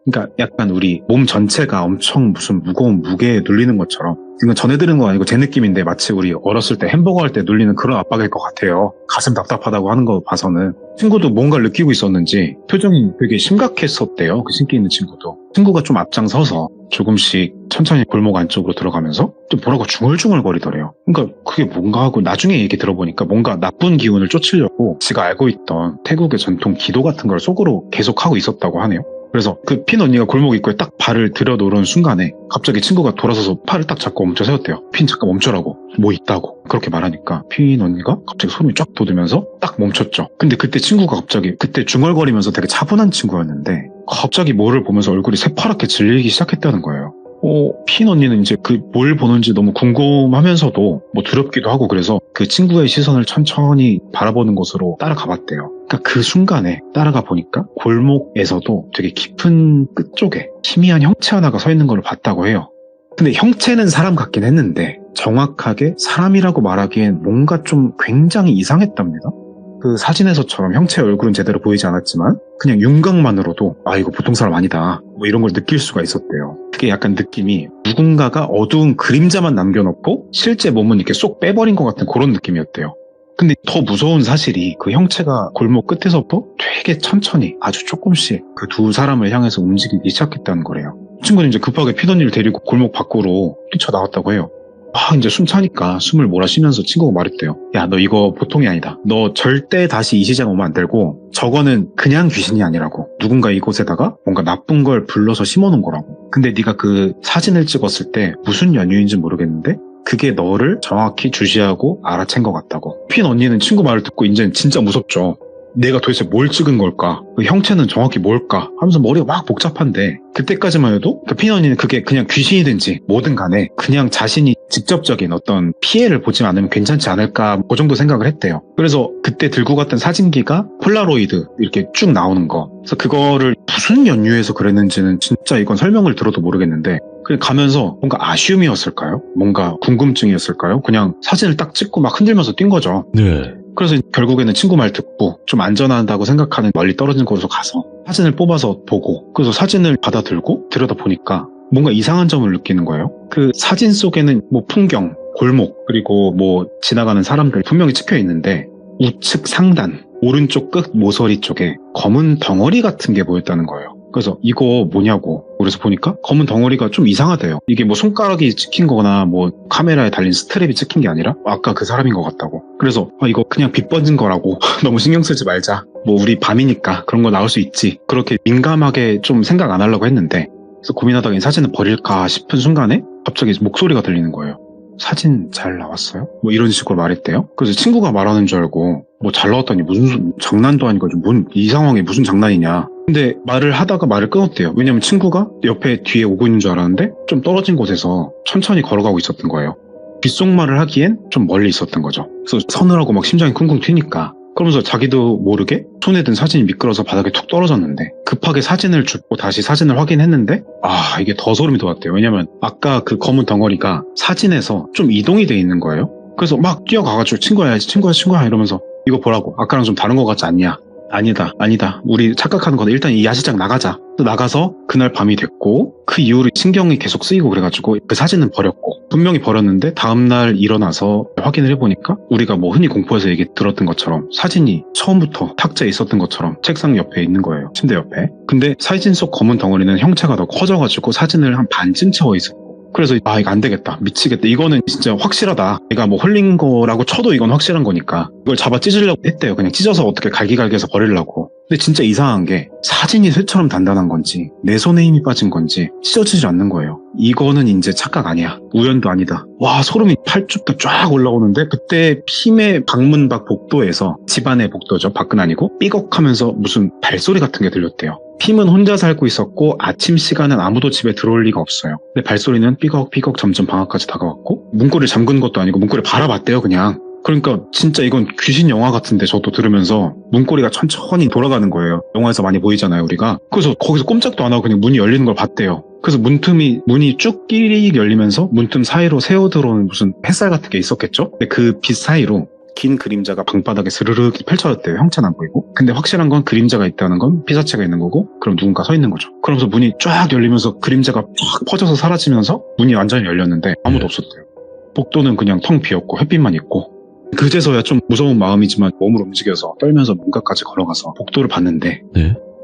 그러니까 약간 우리 몸 전체가 엄청 무슨 무거운 무게에 눌리는 것처럼, 이건 전해드리는 건 아니고 제 느낌인데 마치 우리 어렸을 때 햄버거 할 때 눌리는 그런 압박일 것 같아요. 가슴 답답하다고 하는 거 봐서는. 친구도 뭔가를 느끼고 있었는지 표정이 되게 심각했었대요. 그 신기 있는 친구도. 친구가 좀 앞장서서 조금씩 천천히 골목 안쪽으로 들어가면서 좀 뭐라고 중얼중얼거리더래요. 그러니까 그게 뭔가 하고 나중에 얘기 들어보니까 뭔가 나쁜 기운을 쫓으려고 지가 알고 있던 태국의 전통 기도 같은 걸 속으로 계속하고 있었다고 하네요. 그래서 그 핀 언니가 골목 입구에 딱 발을 들여놓은 순간에 갑자기 친구가 돌아서서 팔을 딱 잡고 멈춰 세웠대요. 핀 잠깐 멈춰라고. 뭐 있다고. 그렇게 말하니까 핀 언니가 갑자기 소름이 쫙 돋으면서 딱 멈췄죠. 근데 그때 친구가 갑자기 그때 중얼거리면서 되게 차분한 친구였는데 갑자기 뭐를 보면서 얼굴이 새파랗게 질리기 시작했다는 거예요. 핀 언니는 이제 그 뭘 보는지 너무 궁금하면서도 뭐 두렵기도 하고, 그래서 그 친구의 시선을 천천히 바라보는 곳으로 따라가 봤대요. 그러니까 그 순간에 따라가 보니까 골목에서도 되게 깊은 끝쪽에 희미한 형체 하나가 서 있는 걸 봤다고 해요. 근데 형체는 사람 같긴 했는데 정확하게 사람이라고 말하기엔 뭔가 좀 굉장히 이상했답니다. 그 사진에서처럼 형체의 얼굴은 제대로 보이지 않았지만 그냥 윤곽만으로도 이거 보통 사람 아니다 뭐 이런 걸 느낄 수가 있었대요. 그게 약간 느낌이 누군가가 어두운 그림자만 남겨놓고 실제 몸은 이렇게 쏙 빼버린 것 같은 그런 느낌이었대요. 근데 더 무서운 사실이 그 형체가 골목 끝에서부터 되게 천천히 아주 조금씩 그 두 사람을 향해서 움직이기 시작했다는 거래요. 친구는 이제 급하게 피던이를 데리고 골목 밖으로 뛰쳐나왔다고 해요. 이제 숨 차니까 숨을 몰아쉬면서 친구가 말했대요. 야, 너 이거 보통이 아니다. 너 절대 다시 이 시장 오면 안 되고 저거는 그냥 귀신이 아니라고. 누군가 이곳에다가 뭔가 나쁜 걸 불러서 심어놓은 거라고. 근데 네가 그 사진을 찍었을 때 무슨 연유인지 모르겠는데 그게 너를 정확히 주시하고 알아챈 것 같다고. 핀 언니는 친구 말을 듣고 이제는 진짜 무섭죠. 내가 도대체 뭘 찍은 걸까? 그 형체는 정확히 뭘까? 하면서 머리가 막 복잡한데 그때까지만 해도 그 핀 언니는 그게 그냥 귀신이든지 뭐든 간에 그냥 자신이 직접적인 어떤 피해를 보지 않으면 괜찮지 않을까 그 정도 생각을 했대요. 그래서 그때 들고 갔던 사진기가 폴라로이드 이렇게 쭉 나오는 거. 그래서 그거를 무슨 연유에서 그랬는지는 진짜 이건 설명을 들어도 모르겠는데 그냥 가면서 뭔가 아쉬움이었을까요? 뭔가 궁금증이었을까요? 그냥 사진을 딱 찍고 막 흔들면서 뛴 거죠. 네. 그래서 결국에는 친구 말 듣고 좀 안전하다고 생각하는 멀리 떨어진 곳으로 가서 사진을 뽑아서 보고, 그래서 사진을 받아 들고 들여다보니까 뭔가 이상한 점을 느끼는 거예요. 그 사진 속에는 뭐 풍경, 골목, 그리고 뭐 지나가는 사람들 분명히 찍혀 있는데 우측 상단 오른쪽 끝 모서리 쪽에 검은 덩어리 같은 게 보였다는 거예요. 그래서 이거 뭐냐고. 그래서 보니까 검은 덩어리가 좀 이상하대요. 이게 뭐 손가락이 찍힌 거나 뭐 카메라에 달린 스트랩이 찍힌 게 아니라 아까 그 사람인 것 같다고. 그래서 이거 그냥 빗 번진 거라고 너무 신경 쓰지 말자. 뭐 우리 밤이니까 그런 거 나올 수 있지. 그렇게 민감하게 좀 생각 안 하려고 했는데, 그래서 고민하다가 이 사진을 버릴까 싶은 순간에 갑자기 목소리가 들리는 거예요. 사진 잘 나왔어요? 뭐 이런 식으로 말했대요. 그래서 친구가 말하는 줄 알고 뭐 잘 나왔다니 무슨 장난도 아니고 이 상황이 무슨 장난이냐. 근데 말을 하다가 말을 끊었대요. 왜냐면 친구가 옆에 뒤에 오고 있는 줄 알았는데 좀 떨어진 곳에서 천천히 걸어가고 있었던 거예요. 귓속말을 하기엔 좀 멀리 있었던 거죠. 그래서 서늘하고 막 심장이 쿵쿵 튀니까 그러면서 자기도 모르게 손에 든 사진이 미끄러서 바닥에 툭 떨어졌는데 급하게 사진을 줍고 다시 사진을 확인했는데 이게 더 소름이 돋았대요. 왜냐면 아까 그 검은 덩어리가 사진에서 좀 이동이 돼 있는 거예요. 그래서 막 뛰어가가지고 친구야 이러면서 이거 보라고. 아까랑 좀 다른 것 같지 않냐? 아니다. 우리 착각하는 거다. 일단 이 야시장 나가자. 나가서 그날 밤이 됐고 그 이후로 신경이 계속 쓰이고 그래가지고 그 사진은 버렸고 분명히 버렸는데 다음날 일어나서 확인을 해보니까 우리가 뭐 흔히 공포에서 얘기 들었던 것처럼 사진이 처음부터 탁자에 있었던 것처럼 책상 옆에 있는 거예요. 침대 옆에. 근데 사진 속 검은 덩어리는 형체가 더 커져가지고 사진을 한 반쯤 채워 있었고 그래서 이거 안 되겠다. 미치겠다. 이거는 진짜 확실하다. 내가 뭐 흘린 거라고 쳐도 이건 확실한 거니까 이걸 잡아 찢으려고 했대요. 그냥 찢어서 어떻게 갈기갈기해서 버리려고. 근데 진짜 이상한 게 사진이 쇠처럼 단단한 건지 내 손에 힘이 빠진 건지 찢어지지 않는 거예요. 이거는 이제 착각 아니야. 우연도 아니다. 와 소름이 팔뚝도 쫙 올라오는데 그때 핌의 방문 밖 복도에서 집안의 복도죠. 밖은 아니고 삐걱하면서 무슨 발소리 같은 게 들렸대요. 핌은 혼자 살고 있었고 아침 시간은 아무도 집에 들어올 리가 없어요. 근데 발소리는 삐걱삐걱 점점 방앗까지 다가왔고 문고리를 잠근 것도 아니고 문고리를 바라봤대요 그냥. 그러니까 진짜 이건 귀신 영화 같은데 저도 들으면서 문고리가 천천히 돌아가는 거예요. 영화에서 많이 보이잖아요 우리가. 그래서 거기서 꼼짝도 안 하고 그냥 문이 열리는 걸 봤대요. 그래서 문이 쭉 끼릭 열리면서 문틈 사이로 새어 들어오는 무슨 햇살 같은 게 있었겠죠? 근데 그 빛 사이로 긴 그림자가 방바닥에 스르륵 펼쳐졌대요. 형체는 안 보이고. 근데 확실한 건 그림자가 있다는 건 피사체가 있는 거고 그럼 누군가 서 있는 거죠. 그러면서 문이 쫙 열리면서 그림자가 쫙 퍼져서 사라지면서 문이 완전히 열렸는데 아무도 없었대요. 복도는 그냥 텅 비었고 햇빛만 있고 그제서야 좀 무서운 마음이지만 몸을 움직여서 떨면서 문까지 걸어가서 복도를 봤는데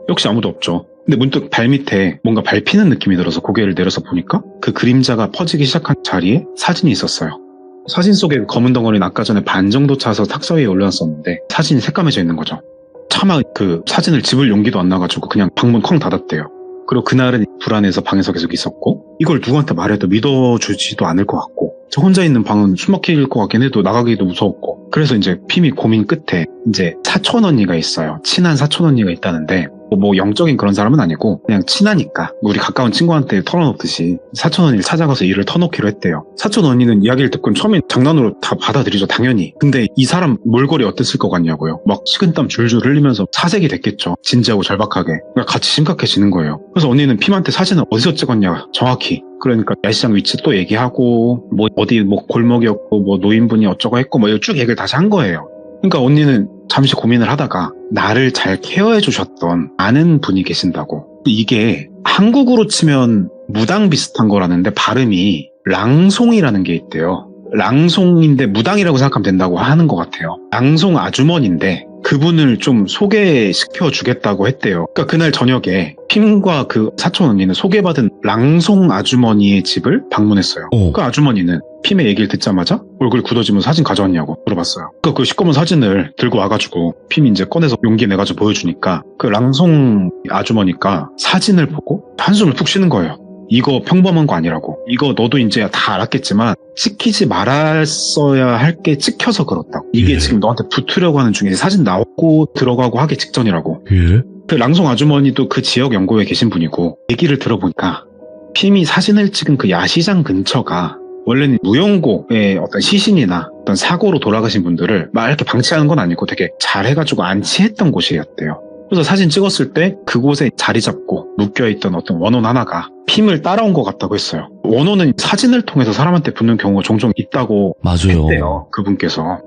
역시 아무도 없죠. 근데 문득 발밑에 뭔가 밟히는 느낌이 들어서 고개를 내려서 보니까 그 그림자가 퍼지기 시작한 자리에 사진이 있었어요. 사진 속의 검은 덩어리는 아까 전에 반 정도 차서 탁사 위에 올려놨었는데 사진이 새까매져 있는 거죠. 차마 그 사진을 집을 용기도 안 나가지고 그냥 방문 쾅 닫았대요. 그리고 그날은 불안해서 방에서 계속 있었고 이걸 누구한테 말해도 믿어주지도 않을 것 같고 저 혼자 있는 방은 숨막힐 것 같긴 해도 나가기도 무서웠고 그래서 이제 핌이 고민 끝에 이제 사촌 언니가 있어요. 친한 사촌 언니가 있다는데 뭐 영적인 그런 사람은 아니고 그냥 친하니까 우리 가까운 친구한테 털어놓듯이 사촌 언니를 찾아가서 일을 터놓기로 했대요. 사촌 언니는 이야기를 듣고 처음엔 장난으로 다 받아들이죠 당연히. 근데 이 사람 몰골이 어땠을 것 같냐고요. 막 식은땀 줄줄 흘리면서 사색이 됐겠죠. 진지하고 절박하게. 그러니까 같이 심각해지는 거예요. 그래서 언니는 핌한테 사진을 어디서 찍었냐 정확히. 그러니까 야시장 위치 또 얘기하고 뭐 어디 뭐 골목이었고 뭐 노인분이 어쩌고 했고 뭐 쭉 얘기를 다시 한 거예요. 그러니까 언니는 잠시 고민을 하다가 나를 잘 케어해 주셨던 아는 분이 계신다고. 이게 한국으로 치면 무당 비슷한 거라는데 발음이 랑송이라는 게 있대요. 랑송인데 무당이라고 생각하면 된다고 하는 것 같아요. 랑송 아주머니인데 그분을 좀 소개시켜 주겠다고 했대요. 그러니까 그날 저녁에 핌과 그 사촌 언니는 소개받은 랑송 아주머니의 집을 방문했어요. 그 아주머니는 핌의 얘기를 듣자마자 얼굴이 굳어지면서 사진 가져왔냐고 물어봤어요. 그러니까 그 시꺼먼 사진을 들고 와가지고 핌이 이제 꺼내서 용기 내가지고 보여주니까 그 랑송 아주머니가 사진을 보고 한숨을 푹 쉬는 거예요. 이거 평범한 거 아니라고. 이거 너도 이제 다 알았겠지만 찍히지 말았어야 할 게 찍혀서 그렇다고. 이게 지금 너한테 붙으려고 하는 중에 사진 나오고 들어가고 하기 직전이라고. 그 랑송 아주머니도 그 지역 연구에 계신 분이고 얘기를 들어보니까 핌이 사진을 찍은 그 야시장 근처가 원래는 무용고의 어떤 시신이나 어떤 사고로 돌아가신 분들을 막 이렇게 방치하는 건 아니고 되게 잘 해가지고 안치했던 곳이었대요. 그래서 사진 찍었을 때 그곳에 자리 잡고 묶여있던 어떤 원혼 하나가 핌을 따라온 것 같다고 했어요. 원혼은 사진을 통해서 사람한테 붙는 경우가 종종 있다고 했대요. 그분께서.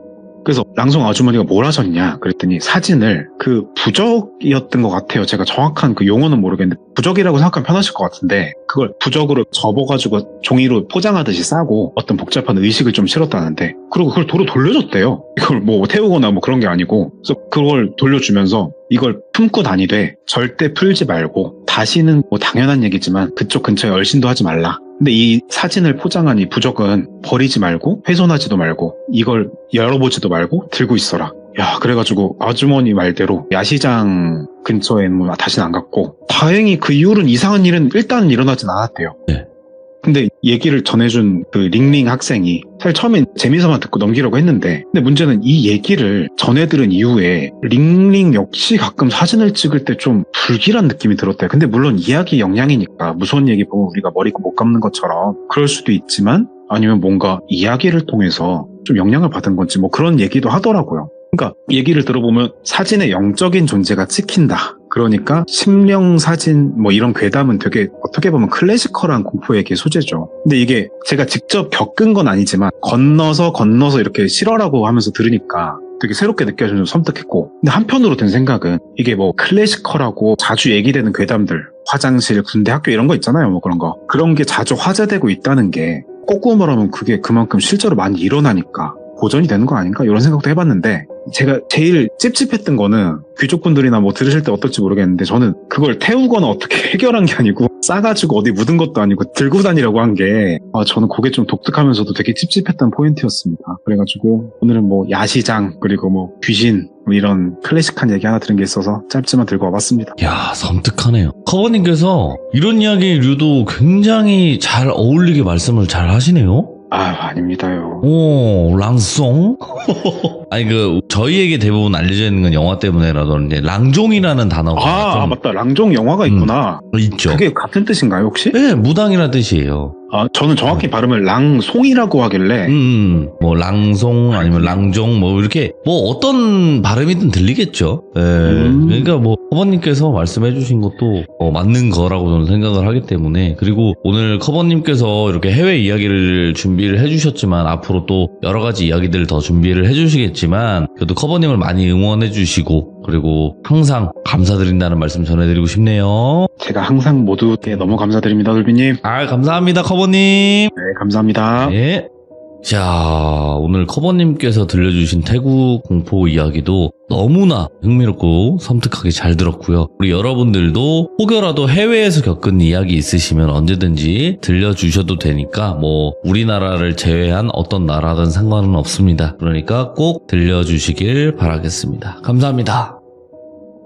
그래서 랑송 아주머니가 뭘 하셨냐 그랬더니 사진을 그 부적이었던 것 같아요. 제가 정확한 그 용어는 모르겠는데 부적이라고 생각하면 편하실 것 같은데 그걸 부적으로 접어가지고 종이로 포장하듯이 싸고 어떤 복잡한 의식을 좀 실었다는데 그리고 그걸 도로 돌려줬대요. 이걸 뭐 태우거나 뭐 그런 게 아니고. 그래서 그걸 돌려주면서 이걸 품고 다니되 절대 풀지 말고 다시는 뭐 당연한 얘기지만 그쪽 근처에 얼씬도 하지 말라. 근데 이 사진을 포장한 이 부적은 버리지 말고 훼손하지도 말고 이걸 열어보지도 말고 들고 있어라. 야, 그래가지고 아주머니 말대로 야시장 근처에는 뭐 다시는 안 갔고 다행히 그 이후로는 이상한 일은 일단은 일어나진 않았대요. 근데 얘기를 전해준 그 링링 학생이 사실 처음엔 재미삼아 듣고 넘기려고 했는데 근데 문제는 이 얘기를 전해들은 이후에 링링 역시 가끔 사진을 찍을 때 좀 불길한 느낌이 들었대요. 근데 물론 이야기 역량이니까 무서운 얘기 보면 우리가 머리 못 감는 것처럼 그럴 수도 있지만 아니면 뭔가 이야기를 통해서 좀 영향을 받은 건지 뭐 그런 얘기도 하더라고요. 그러니까 얘기를 들어보면 사진의 영적인 존재가 찍힌다. 그러니까 심령 사진 뭐 이런 괴담은 되게 어떻게 보면 클래시컬한 공포 얘기의 소재죠. 근데 이게 제가 직접 겪은 건 아니지만 건너서 이렇게 실화라고 하면서 들으니까 되게 새롭게 느껴져서 섬뜩했고, 근데 한편으로 든 생각은 이게 뭐 클래시컬하고 자주 얘기되는 괴담들, 화장실, 군대, 학교 이런 거 있잖아요. 뭐 그런 게 자주 화제되고 있다는 게 거꾸로 말하면 그게 그만큼 실제로 많이 일어나니까 보전이 되는 거 아닌가 이런 생각도 해봤는데, 제가 제일 찝찝했던 거는 귀족분들이나 뭐 들으실 때 어떨지 모르겠는데 저는 그걸 태우거나 어떻게 해결한 게 아니고 싸가지고 어디 묻은 것도 아니고 들고 다니라고 한 게 저는 그게 좀 독특하면서도 되게 찝찝했던 포인트였습니다. 그래가지고 오늘은 뭐 야시장 그리고 뭐 귀신 뭐 이런 클래식한 얘기 하나 들은 게 있어서 짧지만 들고 와봤습니다. 야, 섬뜩하네요. 커버님께서 이런 이야기류도 굉장히 잘 어울리게 말씀을 잘 하시네요. 아닙니다요. 오, 랑송? 아니, 저희에게 대부분 알려져 있는 건 영화 때문에라든지, 랑종이라는 단어가. 좀 맞다. 랑종 영화가 있구나. 있죠. 그게 같은 뜻인가요, 혹시? 네, 무당이라는 뜻이에요. 저는 정확히 발음을 랑송이라고 하길래. 뭐, 랑송, 아니면 랑종, 뭐, 이렇게, 뭐, 어떤 발음이든 들리겠죠. 예. 그러니까 뭐, 커버님께서 말씀해주신 것도 맞는 거라고 저는 생각을 하기 때문에. 그리고 오늘 커버님께서 이렇게 해외 이야기를 준비를 해주셨지만, 앞으로 또 여러 가지 이야기들을 더 준비를 해주시겠지만, 그래도 커버님을 많이 응원해주시고, 그리고 항상 감사드린다는 말씀 전해드리고 싶네요. 제가 항상 모두께 너무 감사드립니다, 돌비님. 감사합니다, 커버님. 네, 감사합니다. 네. 자, 오늘 커버님께서 들려주신 태국 공포 이야기도 너무나 흥미롭고 섬뜩하게 잘 들었고요. 우리 여러분들도 혹여라도 해외에서 겪은 이야기 있으시면 언제든지 들려주셔도 되니까 뭐 우리나라를 제외한 어떤 나라든 상관은 없습니다. 그러니까 꼭 들려주시길 바라겠습니다. 감사합니다.